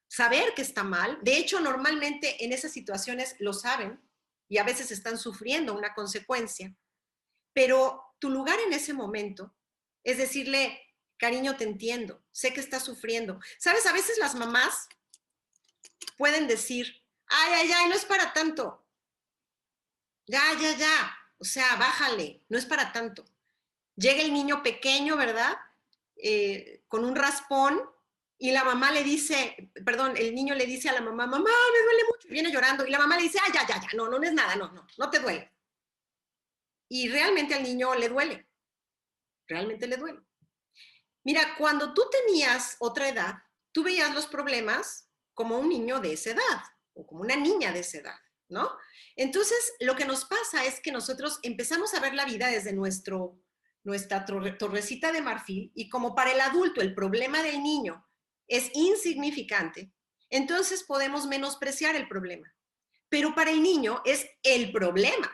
saber que está mal. De hecho, normalmente en esas situaciones lo saben y a veces están sufriendo una consecuencia. Pero tu lugar en ese momento es decirle, cariño, te entiendo, sé que estás sufriendo. ¿Sabes? A veces las mamás pueden decir, ay, no es para tanto. Ya. O sea, bájale, no es para tanto. Llega el niño pequeño, ¿verdad? Con un raspón y la mamá le dice, perdón, el niño le dice a la mamá, mamá, me duele mucho. Viene llorando y la mamá le dice, ya, no es nada, no te duele. Y realmente al niño le duele, realmente le duele. Mira, cuando tú tenías otra edad, tú veías los problemas como un niño de esa edad o como una niña de esa edad, ¿no? Entonces, lo que nos pasa es que nosotros empezamos a ver la vida desde nuestra torrecita de marfil y como para el adulto el problema del niño es insignificante, entonces podemos menospreciar el problema. Pero para el niño es el problema,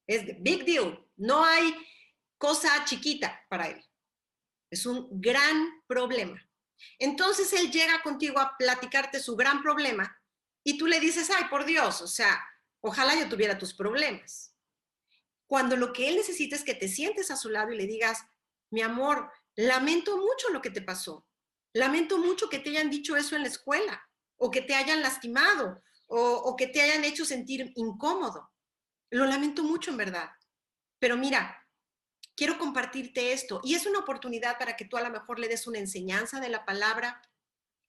es big deal, no hay cosa chiquita para él. Es un gran problema. Entonces él llega contigo a platicarte su gran problema y tú le dices, ay, por Dios, o sea, ojalá yo tuviera tus problemas. Cuando lo que él necesita es que te sientes a su lado y le digas, mi amor, lamento mucho lo que te pasó. Lamento mucho que te hayan dicho eso en la escuela o que te hayan lastimado o que te hayan hecho sentir incómodo. Lo lamento mucho en verdad. Pero mira, quiero compartirte esto. Y es una oportunidad para que tú a lo mejor le des una enseñanza de la palabra,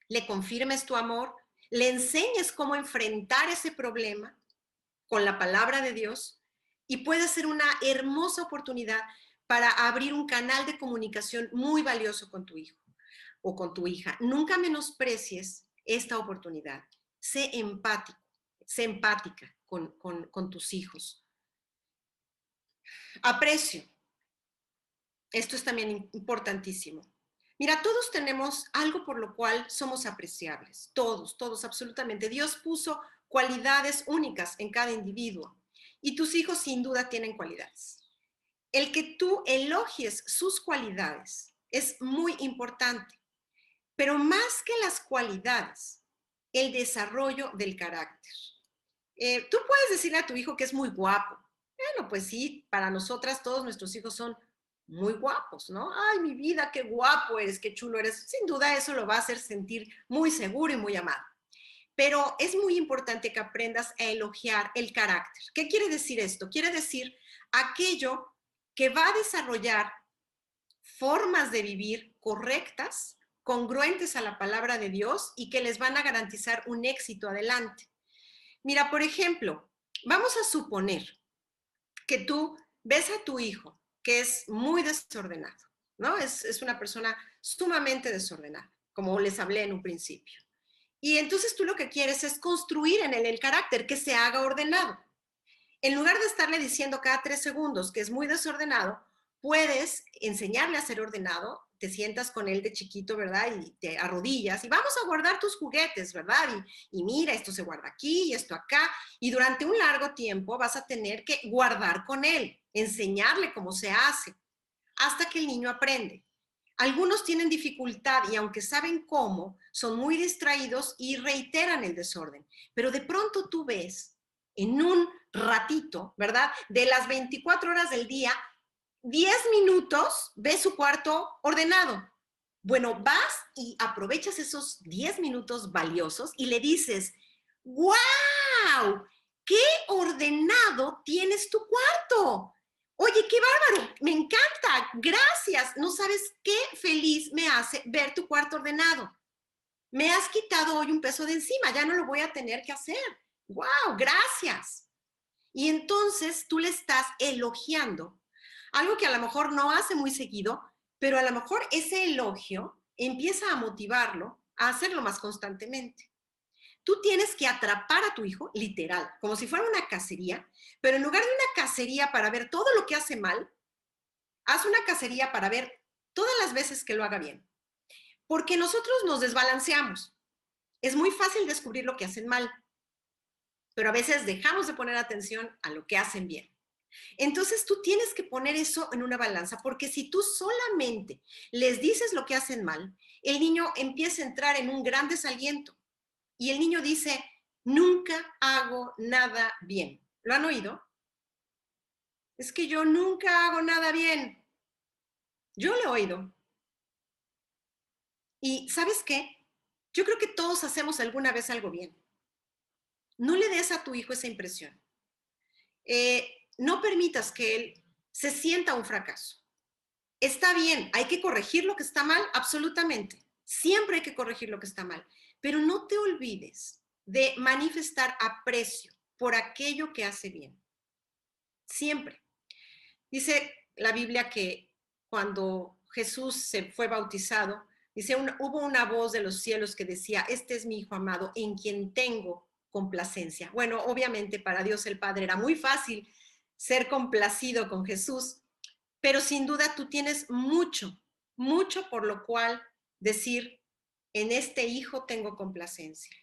le confirmes tu amor, le enseñes cómo enfrentar ese problema con la palabra de Dios y puede ser una hermosa oportunidad para abrir un canal de comunicación muy valioso con tu hijo o con tu hija. Nunca menosprecies esta oportunidad. Sé empático, sé empática con tus hijos. Aprecio. Esto es también importantísimo. Mira, todos tenemos algo por lo cual somos apreciables. Todos, todos, absolutamente. Dios puso cualidades únicas en cada individuo y tus hijos sin duda tienen cualidades. El que tú elogies sus cualidades es muy importante, pero más que las cualidades, el desarrollo del carácter. Tú puedes decirle a tu hijo que es muy guapo. Bueno, pues sí, para nosotras todos nuestros hijos son muy guapos, ¿no? Ay, mi vida, qué guapo eres, qué chulo eres. Sin duda eso lo va a hacer sentir muy seguro y muy amado. Pero es muy importante que aprendas a elogiar el carácter. ¿Qué quiere decir esto? Quiere decir aquello que va a desarrollar formas de vivir correctas, congruentes a la palabra de Dios y que les van a garantizar un éxito adelante. Mira, por ejemplo, vamos a suponer que tú ves a tu hijo que es muy desordenado, ¿no? Es una persona sumamente desordenada, como les hablé en un principio. Y entonces tú lo que quieres es construir en él el carácter, que se haga ordenado. En lugar de estarle diciendo cada 3 segundos que es muy desordenado, puedes enseñarle a ser ordenado, te sientas con él de chiquito, ¿verdad? Y te arrodillas y vamos a guardar tus juguetes, ¿verdad? Y mira, esto se guarda aquí y esto acá. Y durante un largo tiempo vas a tener que guardar con él, enseñarle cómo se hace, hasta que el niño aprende. Algunos tienen dificultad y aunque saben cómo, son muy distraídos y reiteran el desorden. Pero de pronto tú ves en un ratito, ¿verdad? De las 24 horas del día, 10 minutos ves su cuarto ordenado. Bueno, vas y aprovechas esos 10 minutos valiosos y le dices, ¡wow! ¡Qué ordenado tienes tu cuarto! Oye, qué bárbaro, me encanta, gracias. No sabes qué feliz me hace ver tu cuarto ordenado. Me has quitado hoy un peso de encima, ya no lo voy a tener que hacer. ¡Wow! Gracias. Y entonces tú le estás elogiando algo que a lo mejor no hace muy seguido, pero a lo mejor ese elogio empieza a motivarlo a hacerlo más constantemente. Tú tienes que atrapar a tu hijo, literal, como si fuera una cacería, pero en lugar de una cacería para ver todo lo que hace mal, haz una cacería para ver todas las veces que lo haga bien. Porque nosotros nos desbalanceamos. Es muy fácil descubrir lo que hacen mal, pero a veces dejamos de poner atención a lo que hacen bien. Entonces tú tienes que poner eso en una balanza, porque si tú solamente les dices lo que hacen mal, el niño empieza a entrar en un gran desaliento y el niño dice, nunca hago nada bien. ¿Lo han oído? Es que yo nunca hago nada bien. Yo lo he oído. Y ¿sabes qué? Yo creo que todos hacemos alguna vez algo bien. No le des a tu hijo esa impresión. No permitas que él se sienta un fracaso. Está bien, hay que corregir lo que está mal, absolutamente. Siempre hay que corregir lo que está mal. Pero no te olvides de manifestar aprecio por aquello que hace bien. Siempre. Dice la Biblia que cuando Jesús se fue bautizado, dice, hubo una voz de los cielos que decía, este es mi Hijo amado, en quien tengo complacencia. Bueno, obviamente para Dios el Padre era muy fácil ser complacido con Jesús, pero sin duda tú tienes mucho, mucho por lo cual decir, en este hijo tengo complacencia.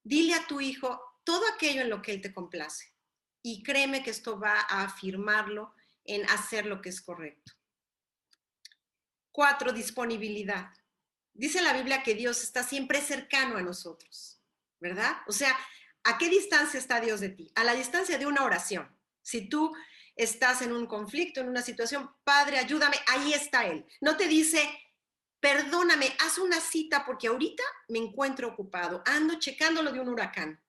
Dile a tu hijo todo aquello en lo que él te complace y créeme que esto va a afirmarlo en hacer lo que es correcto. 4, disponibilidad. Dice la Biblia que Dios está siempre cercano a nosotros, ¿verdad? O sea, ¿a qué distancia está Dios de ti? A la distancia de una oración. Si tú estás en un conflicto, en una situación, Padre, ayúdame, ahí está Él. No te dice, perdóname, haz una cita porque ahorita me encuentro ocupado, ando checando lo de un huracán,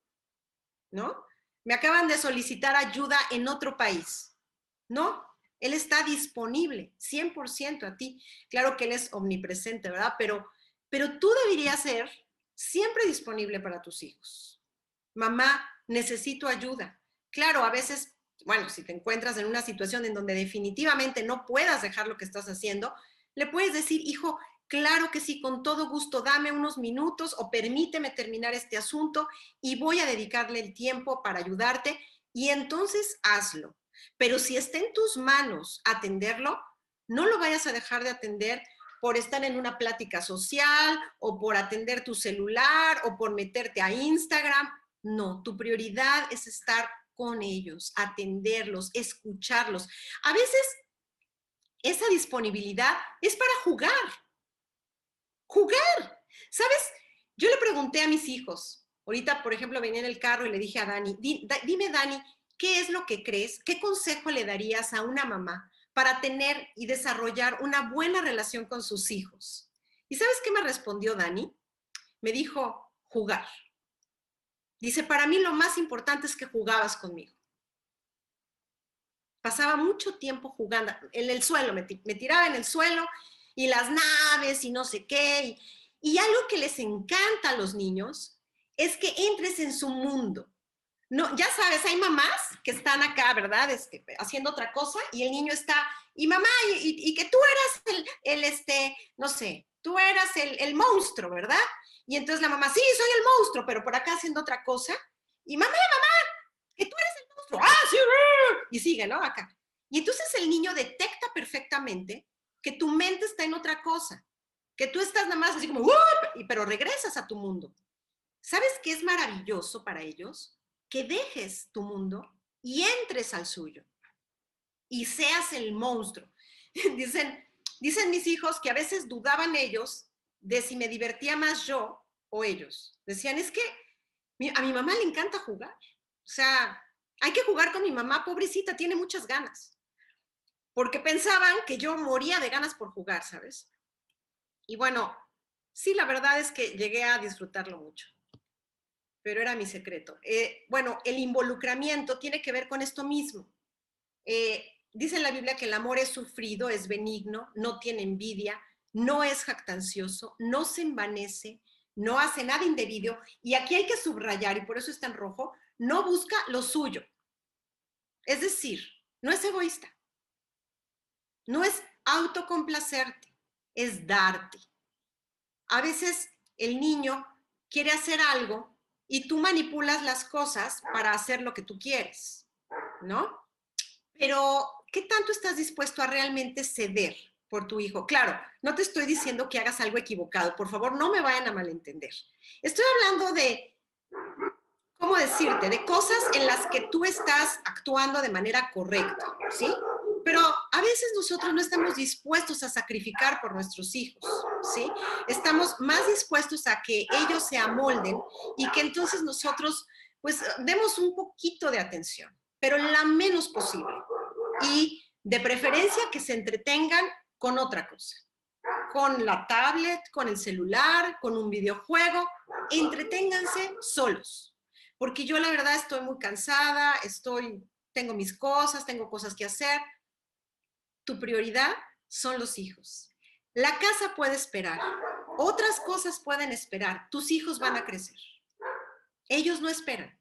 ¿no? Me acaban de solicitar ayuda en otro país, ¿no? Él está disponible 100% a ti. Claro que Él es omnipresente, ¿verdad? Pero tú deberías ser siempre disponible para tus hijos. Mamá, necesito ayuda. Claro, a veces, bueno, si te encuentras en una situación en donde definitivamente no puedas dejar lo que estás haciendo, le puedes decir, hijo, claro que sí, con todo gusto, dame unos minutos o permíteme terminar este asunto y voy a dedicarle el tiempo para ayudarte y entonces hazlo. Pero si está en tus manos atenderlo, no lo vayas a dejar de atender por estar en una plática social o por atender tu celular o por meterte a Instagram. No, tu prioridad es estar con ellos, atenderlos, escucharlos. A veces esa disponibilidad es para jugar, jugar. ¿Sabes? Yo le pregunté a mis hijos, ahorita, por ejemplo, venía en el carro y le dije a Dani, dime, Dani, ¿qué es lo que crees? ¿Qué consejo le darías a una mamá para tener y desarrollar una buena relación con sus hijos? ¿Y sabes qué me respondió Dani? Me dijo, jugar. Dice, para mí lo más importante es que jugabas conmigo. Pasaba mucho tiempo jugando en el suelo, me tiraba en el suelo y las naves y no sé qué. Y algo que les encanta a los niños es que entres en su mundo. No, ya sabes, hay mamás que están acá, ¿verdad? Haciendo otra cosa y el niño está, y mamá, y que tú eras no sé, tú eras el monstruo, ¿verdad? Y entonces la mamá, sí, soy el monstruo, pero por acá haciendo otra cosa. Y mamá, que tú eres el monstruo. Ah, sí, y sigue, ¿no? Acá. Y entonces el niño detecta perfectamente que tu mente está en otra cosa, que tú estás nada más así como, pero regresas a tu mundo. ¿Sabes qué es maravilloso para ellos? Que dejes tu mundo y entres al suyo y seas el monstruo. Dicen mis hijos que a veces dudaban ellos de si me divertía más yo o ellos. Decían, es que a mi mamá le encanta jugar. O sea, hay que jugar con mi mamá, pobrecita, tiene muchas ganas. Porque pensaban que yo moría de ganas por jugar, ¿sabes? Y bueno, sí, la verdad es que llegué a disfrutarlo mucho, pero era mi secreto. Bueno, el involucramiento tiene que ver con esto mismo. Dice en la Biblia que el amor es sufrido, es benigno, no tiene envidia, no es jactancioso, no se envanece, no hace nada indebido, y aquí hay que subrayar, y por eso está en rojo, no busca lo suyo. Es decir, no es egoísta, no es autocomplacerte, es darte. A veces el niño quiere hacer algo y tú manipulas las cosas para hacer lo que tú quieres, ¿no? Pero, ¿qué tanto estás dispuesto a realmente ceder por tu hijo? Claro, no te estoy diciendo que hagas algo equivocado, por favor, no me vayan a malentender. Estoy hablando de, ¿cómo decirte? De cosas en las que tú estás actuando de manera correcta, ¿sí? Pero a veces nosotros no estamos dispuestos a sacrificar por nuestros hijos, ¿sí? Estamos más dispuestos a que ellos se amolden y que entonces nosotros, pues, demos un poquito de atención, pero la menos posible. Y de preferencia que se entretengan con otra cosa, con la tablet, con el celular, con un videojuego, entreténganse solos, porque yo la verdad estoy muy cansada, tengo mis cosas, tengo cosas que hacer. Tu prioridad son los hijos. La casa puede esperar, otras cosas pueden esperar, tus hijos van a crecer, ellos no esperan.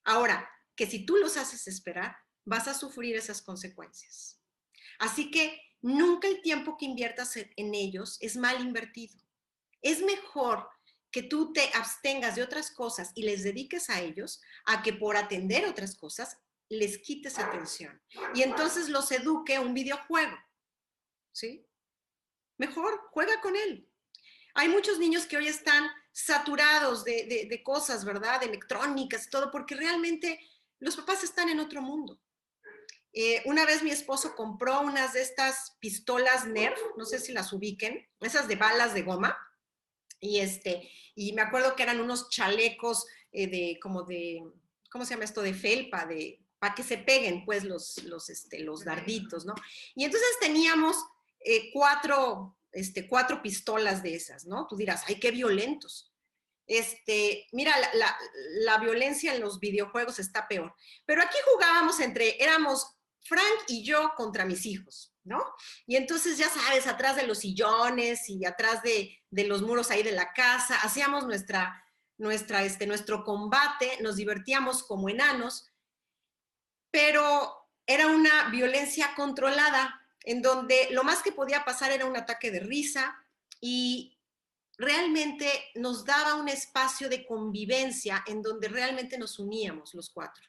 Ahora, que si tú los haces esperar, vas a sufrir esas consecuencias. Así que nunca el tiempo que inviertas en ellos es mal invertido. Es mejor que tú te abstengas de otras cosas y les dediques a ellos, a que por atender otras cosas les quites atención. Y entonces los eduque un videojuego, ¿sí? Mejor juega con él. Hay muchos niños que hoy están saturados de cosas, ¿verdad? De electrónicas y todo, porque realmente los papás están en otro mundo. Una vez mi esposo compró unas de estas pistolas Nerf, no sé si las ubiquen, esas de balas de goma, y, y me acuerdo que eran unos chalecos ¿cómo se llama esto? De felpa, para que se peguen pues los darditos, ¿no? Y entonces teníamos cuatro pistolas de esas, ¿no? Tú dirás, ay, qué violentos. Mira, la violencia en los videojuegos está peor. Pero aquí jugábamos éramos Frank y yo contra mis hijos, ¿no? Y entonces, ya sabes, atrás de los sillones y atrás de los muros ahí de la casa, hacíamos nuestro combate, nos divertíamos como enanos, pero era una violencia controlada, en donde lo más que podía pasar era un ataque de risa y realmente nos daba un espacio de convivencia en donde realmente nos uníamos los cuatro.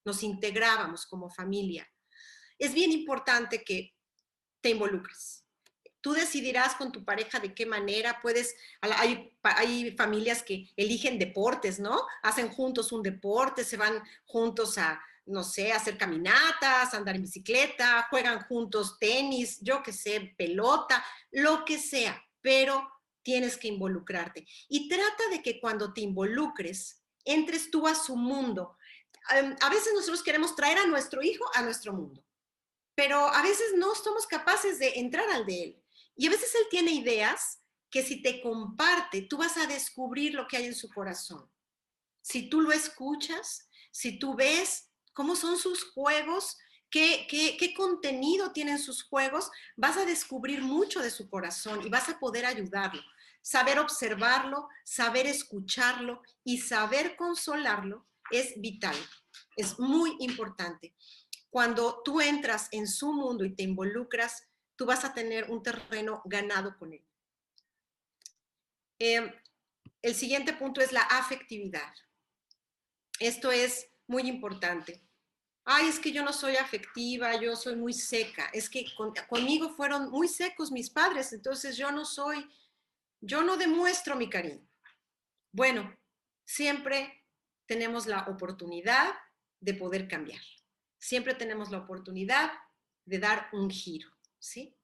nos integrábamos como familia. Es bien importante que te involucres. Tú decidirás con tu pareja de qué manera puedes, hay familias que eligen deportes, ¿no? Hacen juntos un deporte, se van juntos a, no sé, a hacer caminatas, a andar en bicicleta, juegan juntos tenis, yo qué sé, pelota, lo que sea, pero tienes que involucrarte. Y trata de que cuando te involucres, entres tú a su mundo. A veces nosotros queremos traer a nuestro hijo a nuestro mundo, pero a veces no somos capaces de entrar al de él. Y a veces él tiene ideas que si te comparte, tú vas a descubrir lo que hay en su corazón. Si tú lo escuchas, si tú ves cómo son sus juegos, qué contenido tienen sus juegos, vas a descubrir mucho de su corazón y vas a poder ayudarlo. Saber observarlo, saber escucharlo y saber consolarlo es vital, es muy importante. Cuando tú entras en su mundo y te involucras, tú vas a tener un terreno ganado con él. El siguiente punto es la afectividad. Esto es muy importante. Ay, es que yo no soy afectiva, yo soy muy seca. Es que conmigo fueron muy secos mis padres, entonces yo no demuestro mi cariño. Bueno, siempre tenemos la oportunidad de poder cambiar. Siempre tenemos la oportunidad de dar un giro, ¿sí?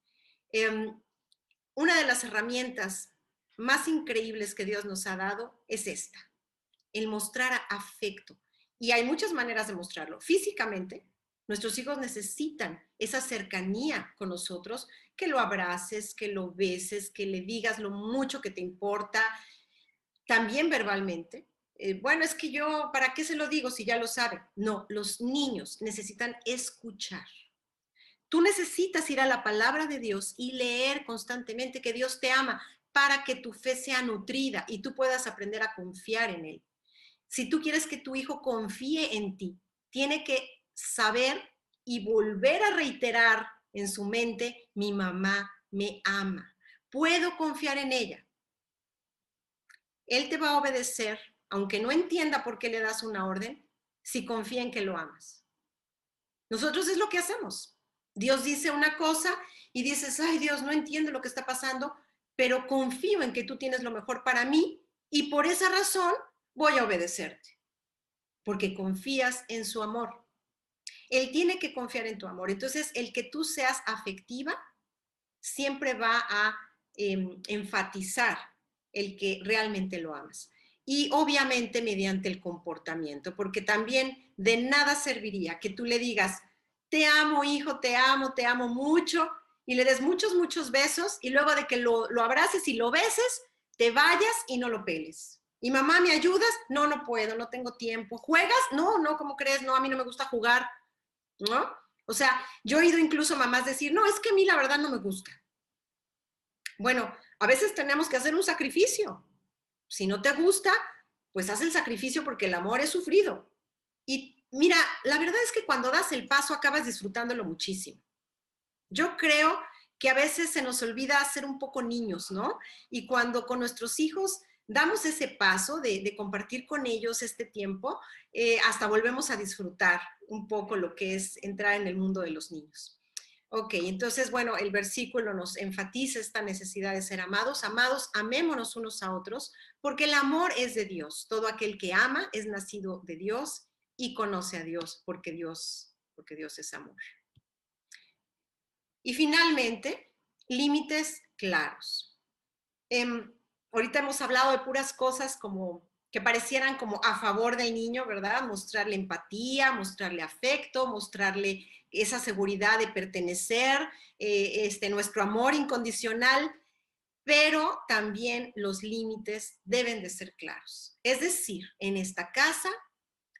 Una de las herramientas más increíbles que Dios nos ha dado es esta, el mostrar afecto. Y hay muchas maneras de mostrarlo. Físicamente, nuestros hijos necesitan esa cercanía con nosotros, que lo abraces, que lo beses, que le digas lo mucho que te importa, también verbalmente. Bueno, es que yo, ¿para qué se lo digo si ya lo sabe? No, los niños necesitan escuchar. Tú necesitas ir a la palabra de Dios y leer constantemente que Dios te ama para que tu fe sea nutrida y tú puedas aprender a confiar en Él. Si tú quieres que tu hijo confíe en ti, tiene que saber y volver a reiterar en su mente, mi mamá me ama, puedo confiar en ella. Él te va a obedecer, aunque no entienda por qué le das una orden, si confía en que lo amas. Nosotros es lo que hacemos. Dios dice una cosa y dices, ay Dios, no entiendo lo que está pasando, pero confío en que tú tienes lo mejor para mí y por esa razón voy a obedecerte, porque confías en su amor. Él tiene que confiar en tu amor. Entonces, el que tú seas afectiva siempre va a enfatizar el que realmente lo amas. Y obviamente mediante el comportamiento, porque también de nada serviría que tú le digas, te amo, hijo, te amo mucho, y le des muchos, muchos besos, y luego de que lo abraces y lo beses, te vayas y no lo peles. Y mamá, ¿me ayudas? No, no puedo, no tengo tiempo. ¿Juegas? No, no, ¿cómo crees? No, a mí no me gusta jugar, ¿no? O sea, yo he oído incluso mamás decir, no, es que a mí la verdad no me gusta. Bueno, a veces tenemos que hacer un sacrificio. Si no te gusta, pues haz el sacrificio porque el amor es sufrido. Y mira, la verdad es que cuando das el paso acabas disfrutándolo muchísimo. Yo creo que a veces se nos olvida ser un poco niños, ¿no? Y cuando con nuestros hijos damos ese paso de compartir con ellos este tiempo, hasta volvemos a disfrutar un poco lo que es entrar en el mundo de los niños. Ok, entonces, bueno, el versículo nos enfatiza esta necesidad de ser amados. Amados, amémonos unos a otros, porque el amor es de Dios. Todo aquel que ama es nacido de Dios y conoce a Dios, porque Dios es amor. Y finalmente, límites claros. Ahorita hemos hablado de puras cosas como que parecieran como a favor del niño, ¿verdad? Mostrarle empatía, mostrarle afecto, mostrarle esa seguridad de pertenecer, nuestro amor incondicional, pero también los límites deben de ser claros. Es decir, en esta casa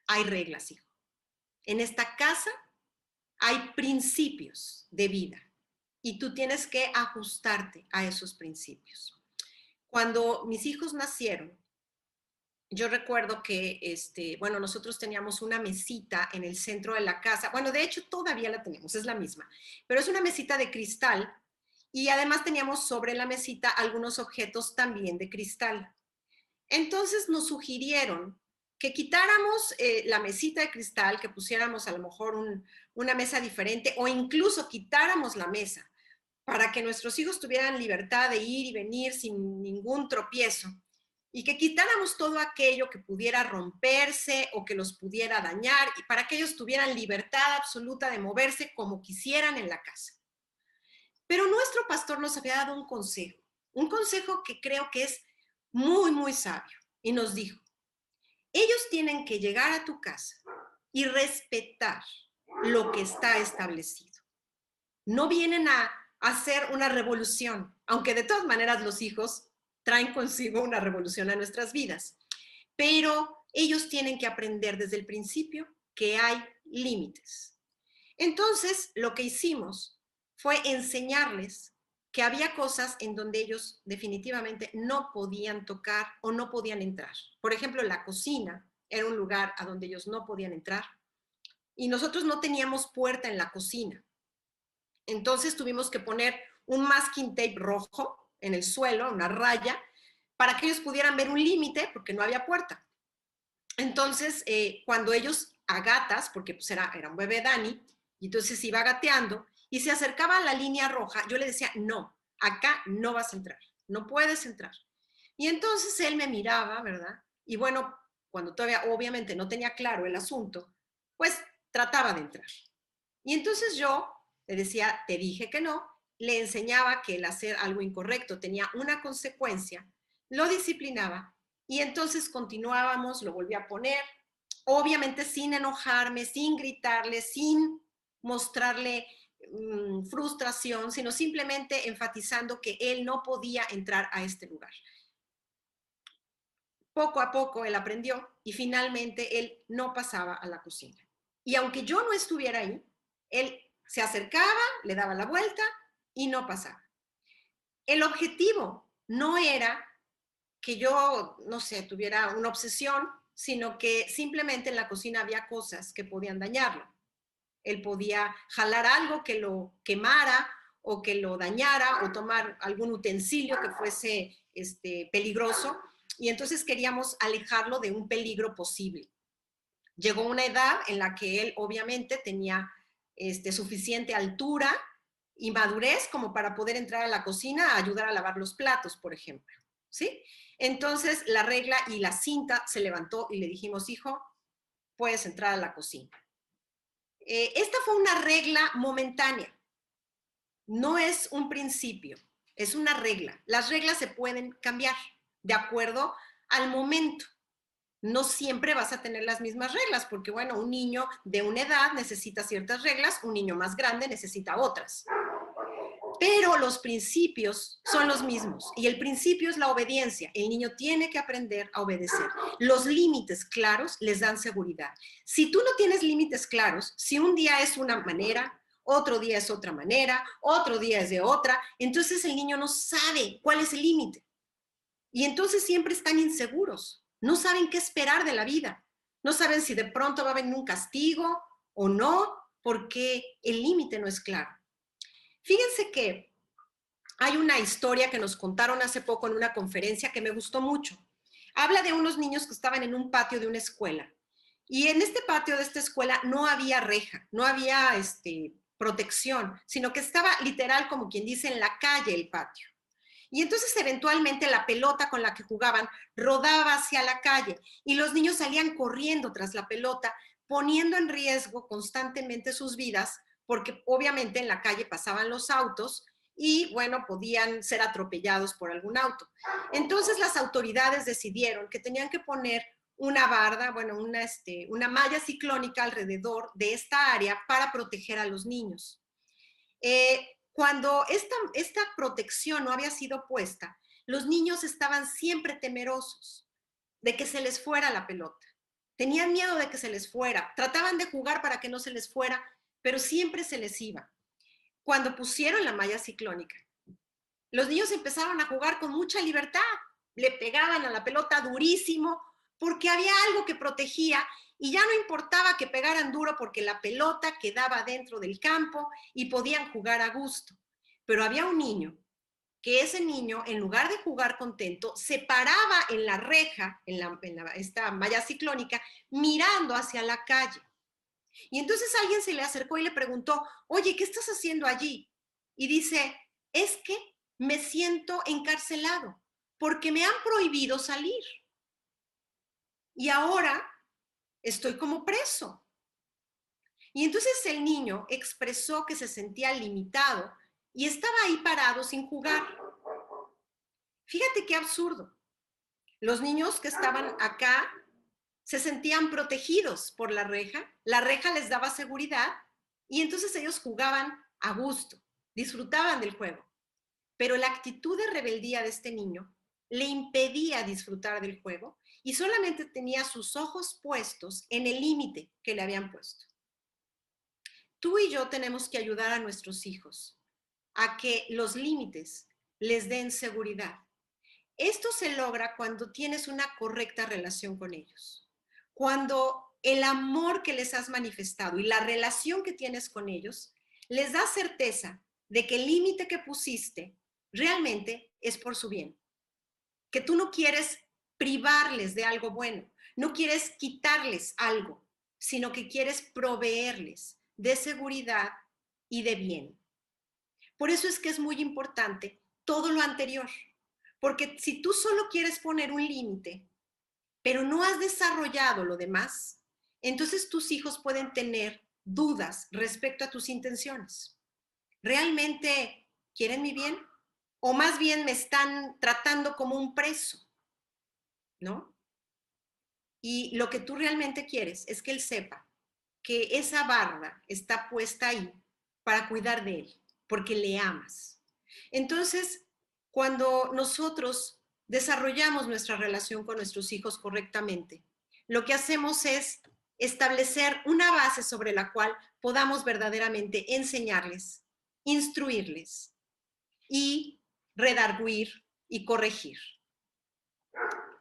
hay reglas, hijo. En esta casa hay principios de vida y tú tienes que ajustarte a esos principios. Cuando mis hijos nacieron, yo recuerdo que, bueno, nosotros teníamos una mesita en el centro de la casa. Bueno, de hecho todavía la tenemos, es la misma, pero es una mesita de cristal y además teníamos sobre la mesita algunos objetos también de cristal. Entonces nos sugirieron que quitáramos la mesita de cristal, que pusiéramos a lo mejor una mesa diferente o incluso quitáramos la mesa para que nuestros hijos tuvieran libertad de ir y venir sin ningún tropiezo y que quitáramos todo aquello que pudiera romperse o que los pudiera dañar y para que ellos tuvieran libertad absoluta de moverse como quisieran en la casa. Pero nuestro pastor nos había dado un consejo que creo que es muy, muy sabio y nos dijo, ellos tienen que llegar a tu casa y respetar lo que está establecido. No vienen a hacer una revolución, aunque de todas maneras los hijos traen consigo una revolución a nuestras vidas. Pero ellos tienen que aprender desde el principio que hay límites. Entonces, lo que hicimos fue enseñarles que había cosas en donde ellos definitivamente no podían tocar o no podían entrar. Por ejemplo, la cocina era un lugar a donde ellos no podían entrar y nosotros no teníamos puerta en la cocina. Entonces tuvimos que poner un masking tape rojo en el suelo, una raya, para que ellos pudieran ver un límite porque no había puerta. Entonces, cuando ellos a gatas, porque pues era un bebé Dani, y entonces iba gateando y se acercaba a la línea roja, yo le decía, no, acá no vas a entrar, no puedes entrar. Y entonces él me miraba, ¿verdad? Y bueno, cuando todavía obviamente no tenía claro el asunto, pues trataba de entrar. Y entonces yo le decía, te dije que no, le enseñaba que el hacer algo incorrecto tenía una consecuencia, lo disciplinaba y entonces continuábamos, lo volví a poner, obviamente sin enojarme, sin gritarle, sin mostrarle frustración, sino simplemente enfatizando que él no podía entrar a este lugar. Poco a poco él aprendió y finalmente él no pasaba a la cocina. Y aunque yo no estuviera ahí, él se acercaba, le daba la vuelta y no pasaba. El objetivo no era que yo, no sé, tuviera una obsesión, sino que simplemente en la cocina había cosas que podían dañarlo. Él podía jalar algo que lo quemara o que lo dañara o tomar algún utensilio que fuese peligroso y entonces queríamos alejarlo de un peligro posible. Llegó una edad en la que él obviamente tenía suficiente altura y madurez como para poder entrar a la cocina a ayudar a lavar los platos, por ejemplo. ¿Sí? Entonces la regla y la cinta se levantó y le dijimos, hijo, puedes entrar a la cocina. Esta fue una regla momentánea, no es un principio, es una regla. Las reglas se pueden cambiar de acuerdo al momento. No siempre vas a tener las mismas reglas, porque bueno, un niño de una edad necesita ciertas reglas, un niño más grande necesita otras. Pero los principios son los mismos y el principio es la obediencia. El niño tiene que aprender a obedecer. Los límites claros les dan seguridad. Si tú no tienes límites claros, si un día es una manera, otro día es otra manera, otro día es de otra, entonces el niño no sabe cuál es el límite. Y entonces siempre están inseguros. No saben qué esperar de la vida. No saben si de pronto va a venir un castigo o no, porque el límite no es claro. Fíjense que hay una historia que nos contaron hace poco en una conferencia que me gustó mucho. Habla de unos niños que estaban en un patio de una escuela. Y en este patio de esta escuela no había reja, no había protección, sino que estaba literal, como quien dice, en la calle el patio. Y entonces eventualmente la pelota con la que jugaban rodaba hacia la calle y los niños salían corriendo tras la pelota, poniendo en riesgo constantemente sus vidas, porque obviamente en la calle pasaban los autos y bueno, podían ser atropellados por algún auto. Entonces las autoridades decidieron que tenían que poner una barda, bueno, una malla ciclónica alrededor de esta área para proteger a los niños. Cuando esta protección no había sido puesta, los niños estaban siempre temerosos de que se les fuera la pelota. Tenían miedo de que se les fuera. Trataban de jugar para que no se les fuera, pero siempre se les iba. Cuando pusieron la malla ciclónica, los niños empezaron a jugar con mucha libertad. Le pegaban a la pelota durísimo porque había algo que protegía y ya no importaba que pegaran duro porque la pelota quedaba dentro del campo y podían jugar a gusto. Pero había un niño que ese niño, en lugar de jugar contento, se paraba en la reja, esta malla ciclónica, mirando hacia la calle. Y entonces alguien se le acercó y le preguntó, oye, ¿qué estás haciendo allí? Y dice, es que me siento encarcelado porque me han prohibido salir. Y ahora estoy como preso. Y entonces el niño expresó que se sentía limitado y estaba ahí parado sin jugar. Fíjate qué absurdo. Los niños que estaban acá se sentían protegidos por la reja les daba seguridad y entonces ellos jugaban a gusto, disfrutaban del juego. Pero la actitud de rebeldía de este niño le impedía disfrutar del juego y solamente tenía sus ojos puestos en el límite que le habían puesto. Tú y yo tenemos que ayudar a nuestros hijos a que los límites les den seguridad. Esto se logra cuando tienes una correcta relación con ellos. Cuando el amor que les has manifestado y la relación que tienes con ellos les da certeza de que el límite que pusiste realmente es por su bien. Que tú no quieres privarles de algo bueno, no quieres quitarles algo, sino que quieres proveerles de seguridad y de bien. Por eso es que es muy importante todo lo anterior, porque si tú solo quieres poner un límite, pero no has desarrollado lo demás, entonces tus hijos pueden tener dudas respecto a tus intenciones. ¿Realmente quieren mi bien? O más bien me están tratando como un preso, ¿no? Y lo que tú realmente quieres es que él sepa que esa barra está puesta ahí para cuidar de él, porque le amas. Entonces, cuando nosotros desarrollamos nuestra relación con nuestros hijos correctamente, lo que hacemos es establecer una base sobre la cual podamos verdaderamente enseñarles, instruirles y redarguir y corregir.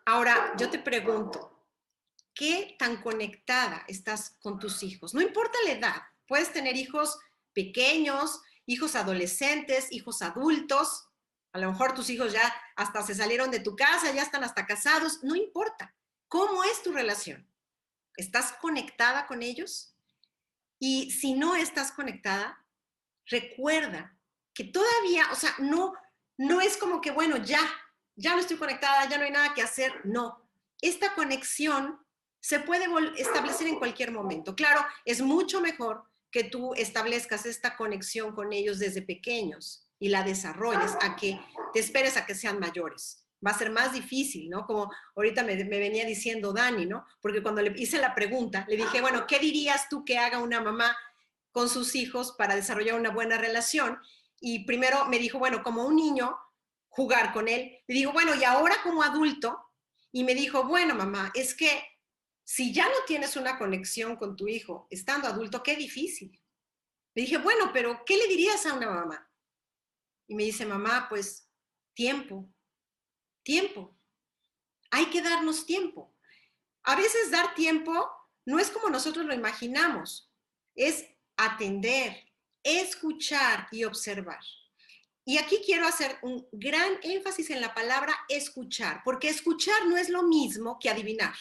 Ahora, yo te pregunto, ¿qué tan conectada estás con tus hijos? No importa la edad, puedes tener hijos pequeños, hijos adolescentes, hijos adultos, a lo mejor tus hijos ya hasta se salieron de tu casa, ya están hasta casados, no importa. ¿Cómo es tu relación? ¿Estás conectada con ellos? Y si no estás conectada, recuerda que todavía, o sea, no es como que, bueno, ya no estoy conectada, ya no hay nada que hacer. No, esta conexión se puede establecer en cualquier momento. Claro, es mucho mejor que tú establezcas esta conexión con ellos desde pequeños y la desarrolles a que te esperes a que sean mayores. Va a ser más difícil, ¿no? Como ahorita me venía diciendo Dani, ¿no? Porque cuando le hice la pregunta, le dije, bueno, ¿qué dirías tú que haga una mamá con sus hijos para desarrollar una buena relación? Y primero me dijo, bueno, como un niño, jugar con él. Le digo, bueno, y ahora como adulto, y me dijo, bueno, mamá, es que si ya no tienes una conexión con tu hijo estando adulto, qué difícil. Le dije, bueno, pero ¿qué le dirías a una mamá? Y me dice, mamá, pues tiempo, tiempo. Hay que darnos tiempo. A veces dar tiempo no es como nosotros lo imaginamos, es atender, escuchar y observar. Y aquí quiero hacer un gran énfasis en la palabra escuchar, porque escuchar no es lo mismo que adivinar.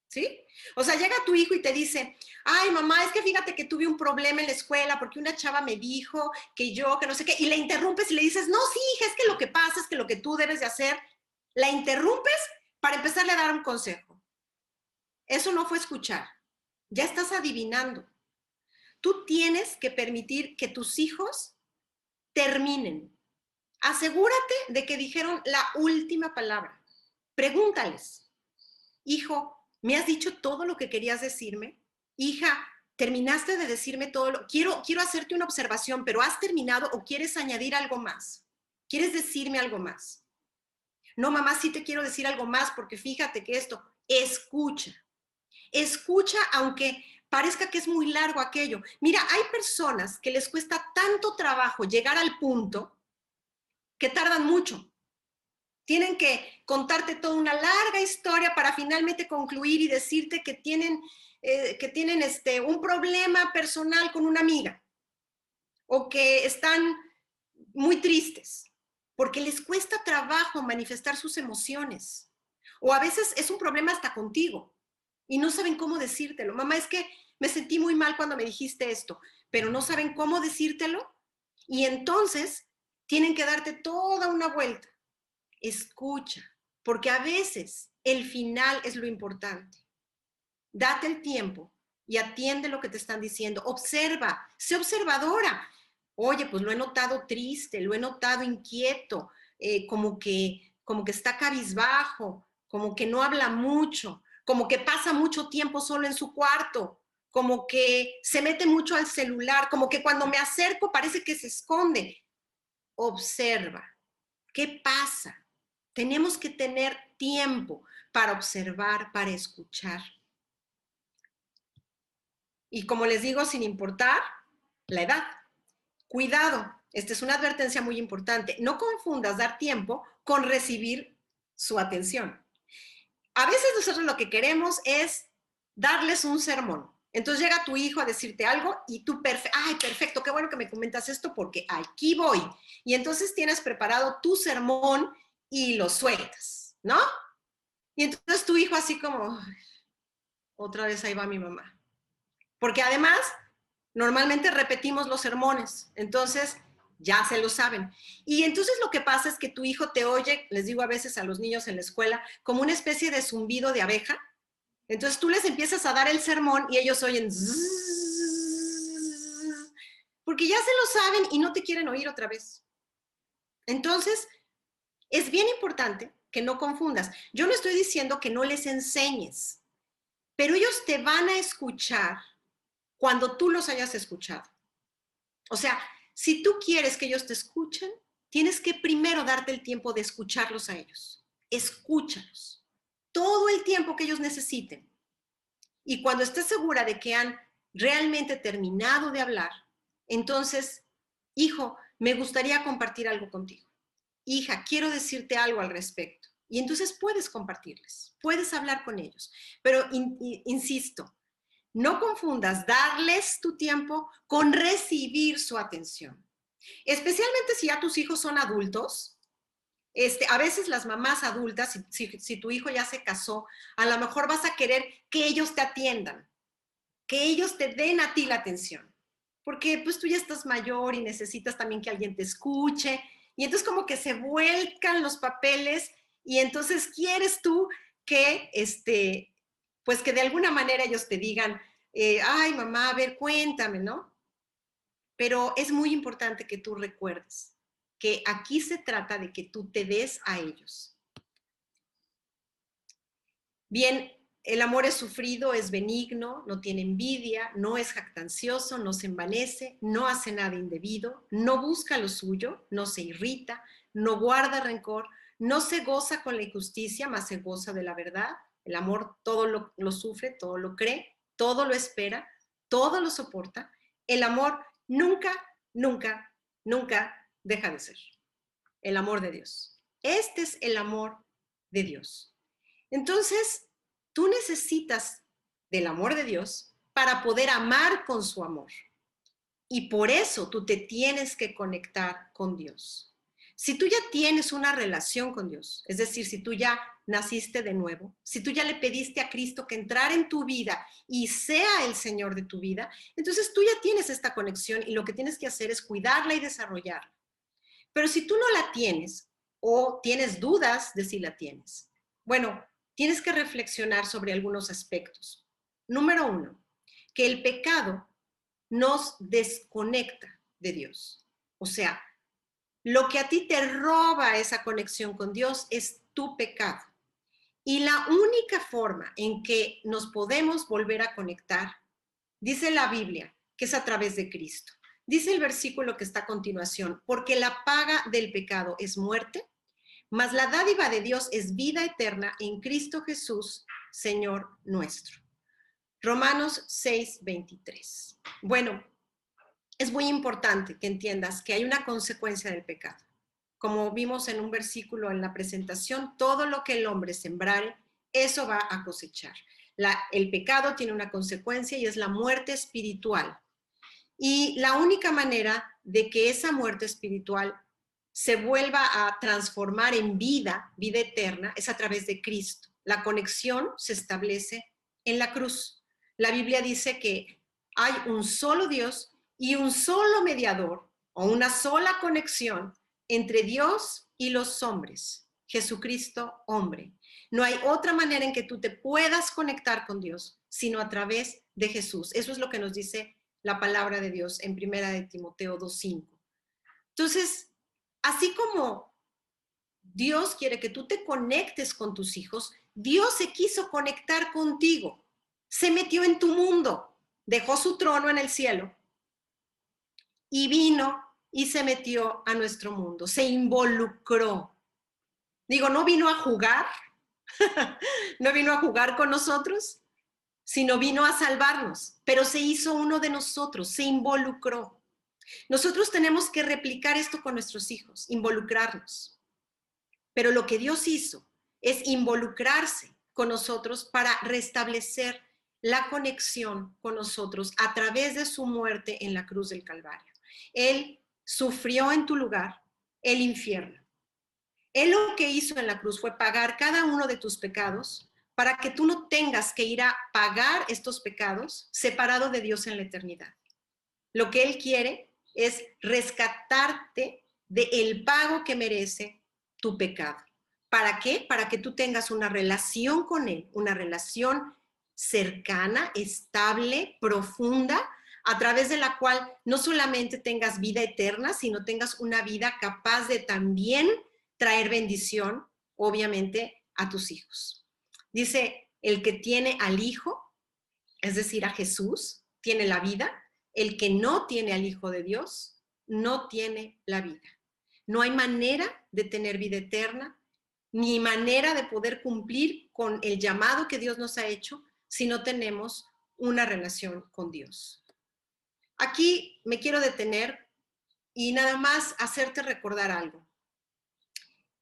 ¿Sí? O sea, llega tu hijo y te dice, ay, mamá, es que fíjate que tuve un problema en la escuela porque una chava me dijo que no sé qué, y le interrumpes y le dices, no, sí, hija, es que lo que pasa es que lo que tú debes de hacer, la interrumpes para empezarle a dar un consejo. Eso no fue escuchar, ya estás adivinando. Tú tienes que permitir que tus hijos terminen. Asegúrate de que dijeron la última palabra. Pregúntales, hijo, ¿me has dicho todo lo que querías decirme? Hija, ¿terminaste de decirme todo lo? Quiero hacerte una observación, pero ¿has terminado o quieres añadir algo más? ¿Quieres decirme algo más? No, mamá, sí te quiero decir algo más porque fíjate que esto, escucha. Escucha aunque parezca que es muy largo aquello. Mira, hay personas que les cuesta tanto trabajo llegar al punto que tardan mucho. Tienen que contarte toda una larga historia para finalmente concluir y decirte que tienen un problema personal con una amiga o que están muy tristes. porque les cuesta trabajo manifestar sus emociones. O a veces es un problema hasta contigo y no saben cómo decírtelo. Mamá, es que me sentí muy mal cuando me dijiste esto, pero no saben cómo decírtelo y entonces tienen que darte toda una vuelta. Escucha, porque a veces el final es lo importante. Date el tiempo y atiende lo que te están diciendo. Observa, sé observadora. Oye, pues lo he notado triste, lo he notado inquieto, como que está cabizbajo, como que no habla mucho, como que pasa mucho tiempo solo en su cuarto, como que se mete mucho al celular, como que cuando me acerco parece que se esconde. Observa. ¿Qué pasa? Tenemos que tener tiempo para observar, para escuchar. Y como les digo, sin importar la edad. Cuidado, esta es una advertencia muy importante. No confundas dar tiempo con recibir su atención. A veces nosotros lo que queremos es darles un sermón. Entonces llega tu hijo a decirte algo y tú, ay, perfecto, qué bueno que me comentas esto porque aquí voy. Y entonces tienes preparado tu sermón y lo sueltas, ¿no? Y entonces tu hijo así como, otra vez ahí va mi mamá. Porque además, normalmente repetimos los sermones, entonces ya se lo saben. Y entonces lo que pasa es que tu hijo te oye, les digo a veces a los niños en la escuela, como una especie de zumbido de abeja. Entonces tú les empiezas a dar el sermón y ellos oyen zzzz, porque ya se lo saben y no te quieren oír otra vez. Entonces, es bien importante que no confundas. Yo no estoy diciendo que no les enseñes, pero ellos te van a escuchar cuando tú los hayas escuchado. O sea, si tú quieres que ellos te escuchen, tienes que primero darte el tiempo de escucharlos a ellos. Escúchalos todo el tiempo que ellos necesiten. Y cuando estés segura de que han realmente terminado de hablar, entonces, hijo, me gustaría compartir algo contigo. Hija, quiero decirte algo al respecto. Y entonces puedes compartirles, puedes hablar con ellos. Pero insisto, no confundas darles tu tiempo con recibir su atención. Especialmente si ya tus hijos son adultos. A veces las mamás adultas, si tu hijo ya se casó, a lo mejor vas a querer que ellos te atiendan, que ellos te den a ti la atención. Porque pues tú ya estás mayor y necesitas también que alguien te escuche. Y entonces como que se vuelcan los papeles y entonces quieres tú que, pues que de alguna manera ellos te digan, ay mamá, a ver, cuéntame, ¿no? Pero es muy importante que tú recuerdes que aquí se trata de que tú te des a ellos. Bien, el amor es sufrido, es benigno, no tiene envidia, no es jactancioso, no se envanece, no hace nada indebido, no busca lo suyo, no se irrita, no guarda rencor, no se goza con la injusticia, mas se goza de la verdad. El amor todo lo sufre, todo lo cree, todo lo espera, todo lo soporta. El amor nunca, nunca, nunca deja de ser. El amor de Dios. Este es el amor de Dios. Entonces, tú necesitas del amor de Dios para poder amar con su amor. Y por eso tú te tienes que conectar con Dios. Si tú ya tienes una relación con Dios, es decir, si tú ya naciste de nuevo, si tú ya le pediste a Cristo que entrara en tu vida y sea el Señor de tu vida, entonces tú ya tienes esta conexión y lo que tienes que hacer es cuidarla y desarrollarla. Pero si tú no la tienes o tienes dudas de si la tienes, bueno, tienes que reflexionar sobre algunos aspectos. Número 1, que el pecado nos desconecta de Dios. O sea, lo que a ti te roba esa conexión con Dios es tu pecado. Y la única forma en que nos podemos volver a conectar, dice la Biblia, que es a través de Cristo. Dice el versículo que está a continuación, porque la paga del pecado es muerte, mas la dádiva de Dios es vida eterna en Cristo Jesús, Señor nuestro. Romanos 6:23. Bueno, es muy importante que entiendas que hay una consecuencia del pecado. Como vimos en un versículo en la presentación, todo lo que el hombre sembrare, eso va a cosechar. El pecado tiene una consecuencia y es la muerte espiritual. Y la única manera de que esa muerte espiritual se vuelva a transformar en vida, vida eterna, es a través de Cristo. La conexión se establece en la cruz. La Biblia dice que hay un solo Dios y un solo mediador, o una sola conexión entre Dios y los hombres, Jesucristo, hombre. No hay otra manera en que tú te puedas conectar con Dios, sino a través de Jesús. Eso es lo que nos dice la palabra de Dios en 1 de Timoteo 2:5. Entonces, así como Dios quiere que tú te conectes con tus hijos, Dios se quiso conectar contigo. Se metió en tu mundo, dejó su trono en el cielo y vino y se metió a nuestro mundo, se involucró. Digo, no vino a jugar, no vino a jugar con nosotros, sino vino a salvarnos, pero se hizo uno de nosotros, se involucró. Nosotros tenemos que replicar esto con nuestros hijos, involucrarnos. Pero lo que Dios hizo es involucrarse con nosotros para restablecer la conexión con nosotros a través de su muerte en la cruz del Calvario. Él sufrió en tu lugar el infierno. Él lo que hizo en la cruz fue pagar cada uno de tus pecados para que tú no tengas que ir a pagar estos pecados separado de Dios en la eternidad. Lo que Él quiere es rescatarte del pago que merece tu pecado. ¿Para qué? Para que tú tengas una relación con Él, una relación cercana, estable, profunda, a través de la cual no solamente tengas vida eterna, sino tengas una vida capaz de también traer bendición, obviamente, a tus hijos. Dice, el que tiene al Hijo, es decir, a Jesús, tiene la vida. El que no tiene al Hijo de Dios, no tiene la vida. No hay manera de tener vida eterna, ni manera de poder cumplir con el llamado que Dios nos ha hecho si no tenemos una relación con Dios. Aquí me quiero detener y nada más hacerte recordar algo.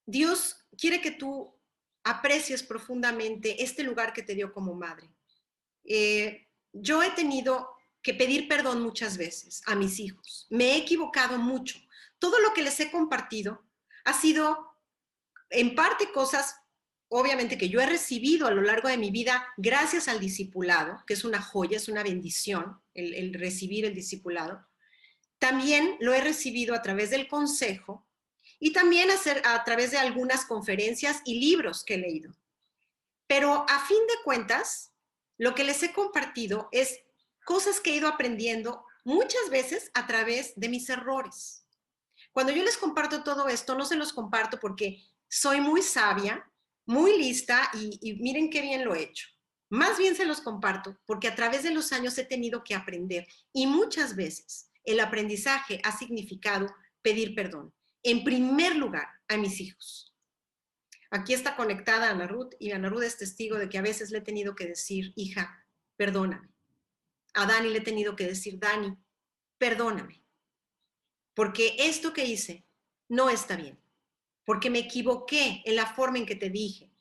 Dios quiere que tú aprecies profundamente este lugar que te dio como madre. Yo he tenido que pedir perdón muchas veces a mis hijos. Me he equivocado mucho. Todo lo que les he compartido ha sido en parte cosas, obviamente, que yo he recibido a lo largo de mi vida gracias al discipulado, que es una joya, es una bendición el recibir el discipulado. También lo he recibido a través del consejo y también a través de algunas conferencias y libros que he leído. Pero a fin de cuentas, lo que les he compartido es cosas que he ido aprendiendo muchas veces a través de mis errores. Cuando yo les comparto todo esto, no se los comparto porque soy muy sabia, muy lista y miren qué bien lo he hecho. Más bien se los comparto porque a través de los años he tenido que aprender y muchas veces el aprendizaje ha significado pedir perdón. En primer lugar, a mis hijos. Aquí está conectada Ana Ruth y Ana Ruth es testigo de que a veces le he tenido que decir, hija, perdóname. A Dani le he tenido que decir, Dani, perdóname. Porque esto que hice no está bien. Porque me equivoqué en la forma en que te dije,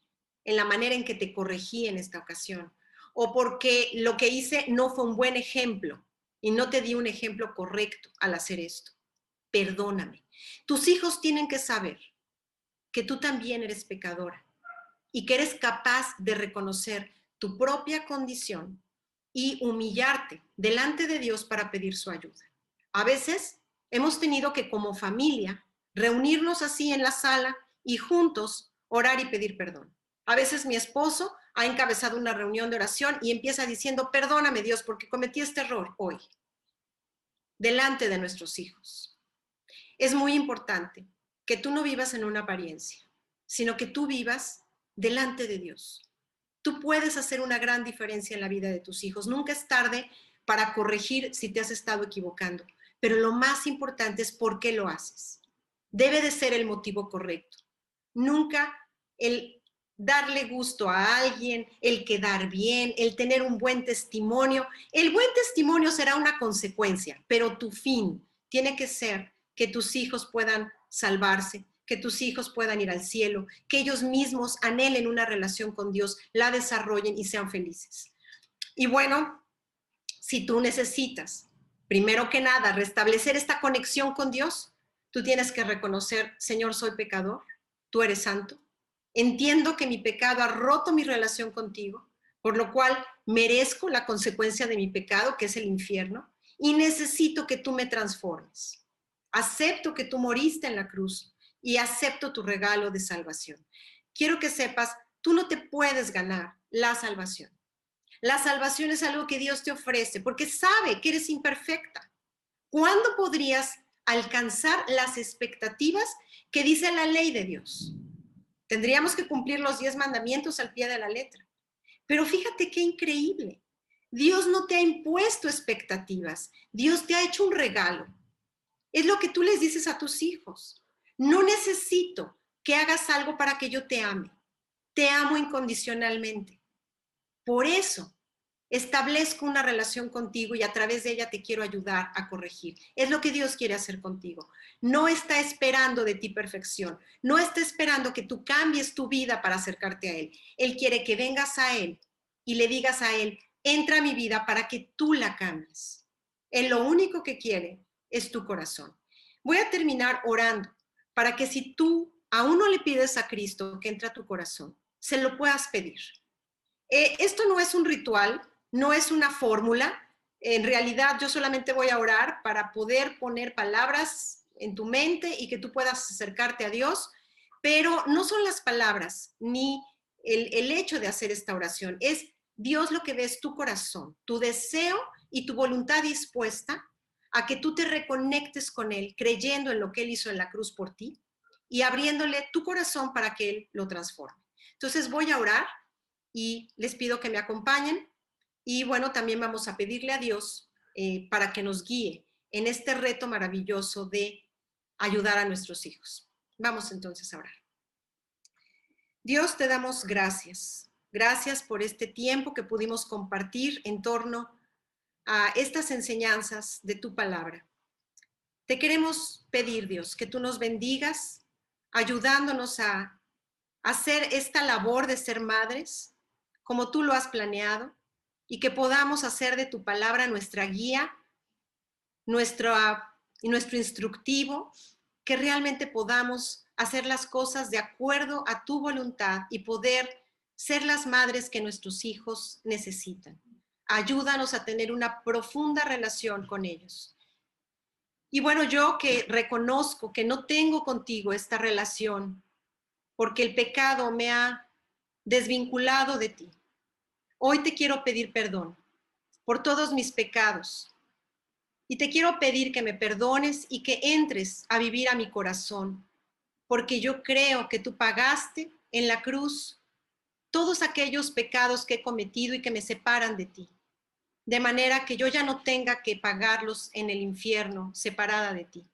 en la manera en que te corregí en esta ocasión. O porque lo que hice no fue un buen ejemplo y no te di un ejemplo correcto al hacer esto. Perdóname. Tus hijos tienen que saber que tú también eres pecadora y que eres capaz de reconocer tu propia condición y humillarte delante de Dios para pedir su ayuda. A veces hemos tenido que, como familia, reunirnos así en la sala y juntos orar y pedir perdón. A veces mi esposo ha encabezado una reunión de oración y empieza diciendo, perdóname Dios porque cometí este error hoy, delante de nuestros hijos. Es muy importante que tú no vivas en una apariencia, sino que tú vivas delante de Dios. Tú puedes hacer una gran diferencia en la vida de tus hijos. Nunca es tarde para corregir si te has estado equivocando, pero lo más importante es por qué lo haces. Debe de ser el motivo correcto. Nunca el darle gusto a alguien, el quedar bien, el tener un buen testimonio. El buen testimonio será una consecuencia, pero tu fin tiene que ser que tus hijos puedan salvarse, que tus hijos puedan ir al cielo, que ellos mismos anhelen una relación con Dios, la desarrollen y sean felices. Y bueno, si tú necesitas, primero que nada, restablecer esta conexión con Dios, Tú tienes que reconocer, Señor, soy pecador, tú eres santo. Entiendo que mi pecado ha roto mi relación contigo, por lo cual merezco la consecuencia de mi pecado, que es el infierno, y necesito que tú me transformes. Acepto que tú moriste en la cruz y acepto tu regalo de salvación. Quiero que sepas, tú no te puedes ganar la salvación. La salvación es algo que Dios te ofrece porque sabe que eres imperfecta. ¿Cuándo podrías alcanzar las expectativas que dice la ley de Dios? Tendríamos que cumplir los 10 mandamientos al pie de la letra. Pero fíjate qué increíble. Dios no te ha impuesto expectativas. Dios te ha hecho un regalo. Es lo que tú les dices a tus hijos. No necesito que hagas algo para que yo te ame. Te amo incondicionalmente. Por eso establezco una relación contigo y a través de ella te quiero ayudar a corregir. Es lo que Dios quiere hacer contigo. No está esperando de ti perfección. No está esperando que tú cambies tu vida para acercarte a Él. Él quiere que vengas a Él y le digas a Él, entra a mi vida para que tú la cambies. Él lo único que quiere es tu corazón. Voy a terminar orando para que si tú aún no le pides a Cristo que entre a tu corazón, se lo puedas pedir. Esto no es un ritual, no es una fórmula. En realidad yo solamente voy a orar para poder poner palabras en tu mente y que tú puedas acercarte a Dios, pero no son las palabras ni el hecho de hacer esta oración, es Dios lo que ve es tu corazón, tu deseo y tu voluntad dispuesta a que tú te reconectes con Él, creyendo en lo que Él hizo en la cruz por ti y abriéndole tu corazón para que Él lo transforme. Entonces voy a orar y les pido que me acompañen y bueno, también vamos a pedirle a Dios para que nos guíe en este reto maravilloso de ayudar a nuestros hijos. Vamos entonces a orar. Dios, te damos gracias. Gracias por este tiempo que pudimos compartir en torno a estas enseñanzas de tu palabra. Te queremos pedir, Dios, que tú nos bendigas, ayudándonos a hacer esta labor de ser madres, como tú lo has planeado, y que podamos hacer de tu palabra nuestra guía, nuestro instructivo, que realmente podamos hacer las cosas de acuerdo a tu voluntad y poder ser las madres que nuestros hijos necesitan. Ayúdanos a tener una profunda relación con ellos. Y bueno, yo que reconozco que no tengo contigo esta relación, porque el pecado me ha desvinculado de ti. Hoy te quiero pedir perdón por todos mis pecados y te quiero pedir que me perdones y que entres a vivir a mi corazón, porque yo creo que tú pagaste en la cruz todos aquellos pecados que he cometido y que me separan de ti, de manera que yo ya no tenga que pagarlos en el infierno separada de ti.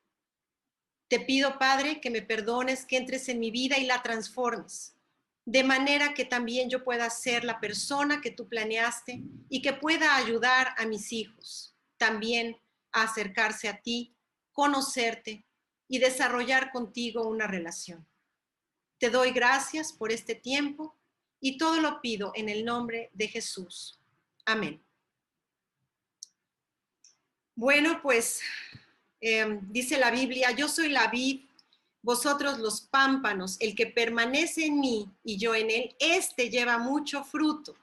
Te pido, Padre, que me perdones, que entres en mi vida y la transformes, de manera que también yo pueda ser la persona que tú planeaste y que pueda ayudar a mis hijos también a acercarse a ti, conocerte y desarrollar contigo una relación. Te doy gracias por este tiempo y todo lo pido en el nombre de Jesús. Amén. Bueno, pues dice la Biblia, yo soy la vid, vosotros los pámpanos, el que permanece en mí y yo en él, este lleva mucho fruto,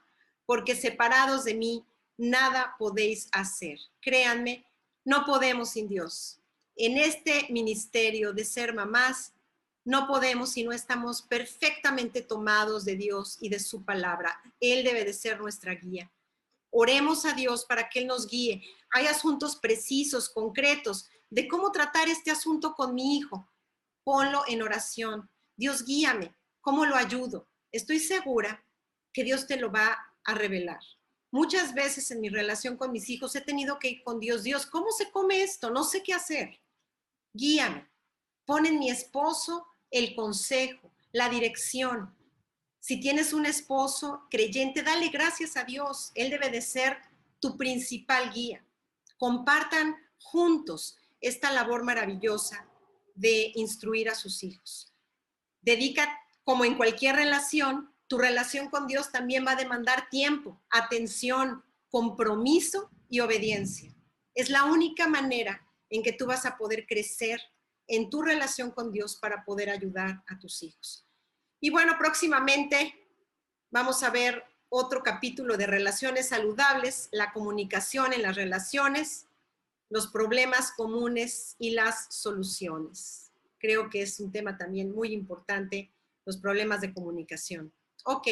porque separados de mí nada podéis hacer. Créanme, no podemos sin Dios. En este ministerio de ser mamás, no podemos si no estamos perfectamente tomados de Dios y de su palabra. Él debe de ser nuestra guía. Oremos a Dios para que Él nos guíe. Hay asuntos precisos, concretos, de cómo tratar este asunto con mi hijo. Ponlo en oración. Dios, guíame. ¿Cómo lo ayudo? Estoy segura que Dios te lo va a revelar. Muchas veces en mi relación con mis hijos he tenido que ir con Dios. Dios, ¿cómo se come esto? No sé qué hacer. Guíame. Pon en mi esposo el consejo, la dirección. Si tienes un esposo creyente, dale gracias a Dios. Él debe de ser tu principal guía. Compartan juntos esta labor maravillosa de instruir a sus hijos. Dedica, como en cualquier relación, tu relación con Dios también va a demandar tiempo, atención, compromiso y obediencia. Es la única manera en que tú vas a poder crecer en tu relación con Dios para poder ayudar a tus hijos. Y bueno, próximamente vamos a ver otro capítulo de relaciones saludables, la comunicación en las relaciones, los problemas comunes y las soluciones. Creo que es un tema también muy importante, los problemas de comunicación. Ok.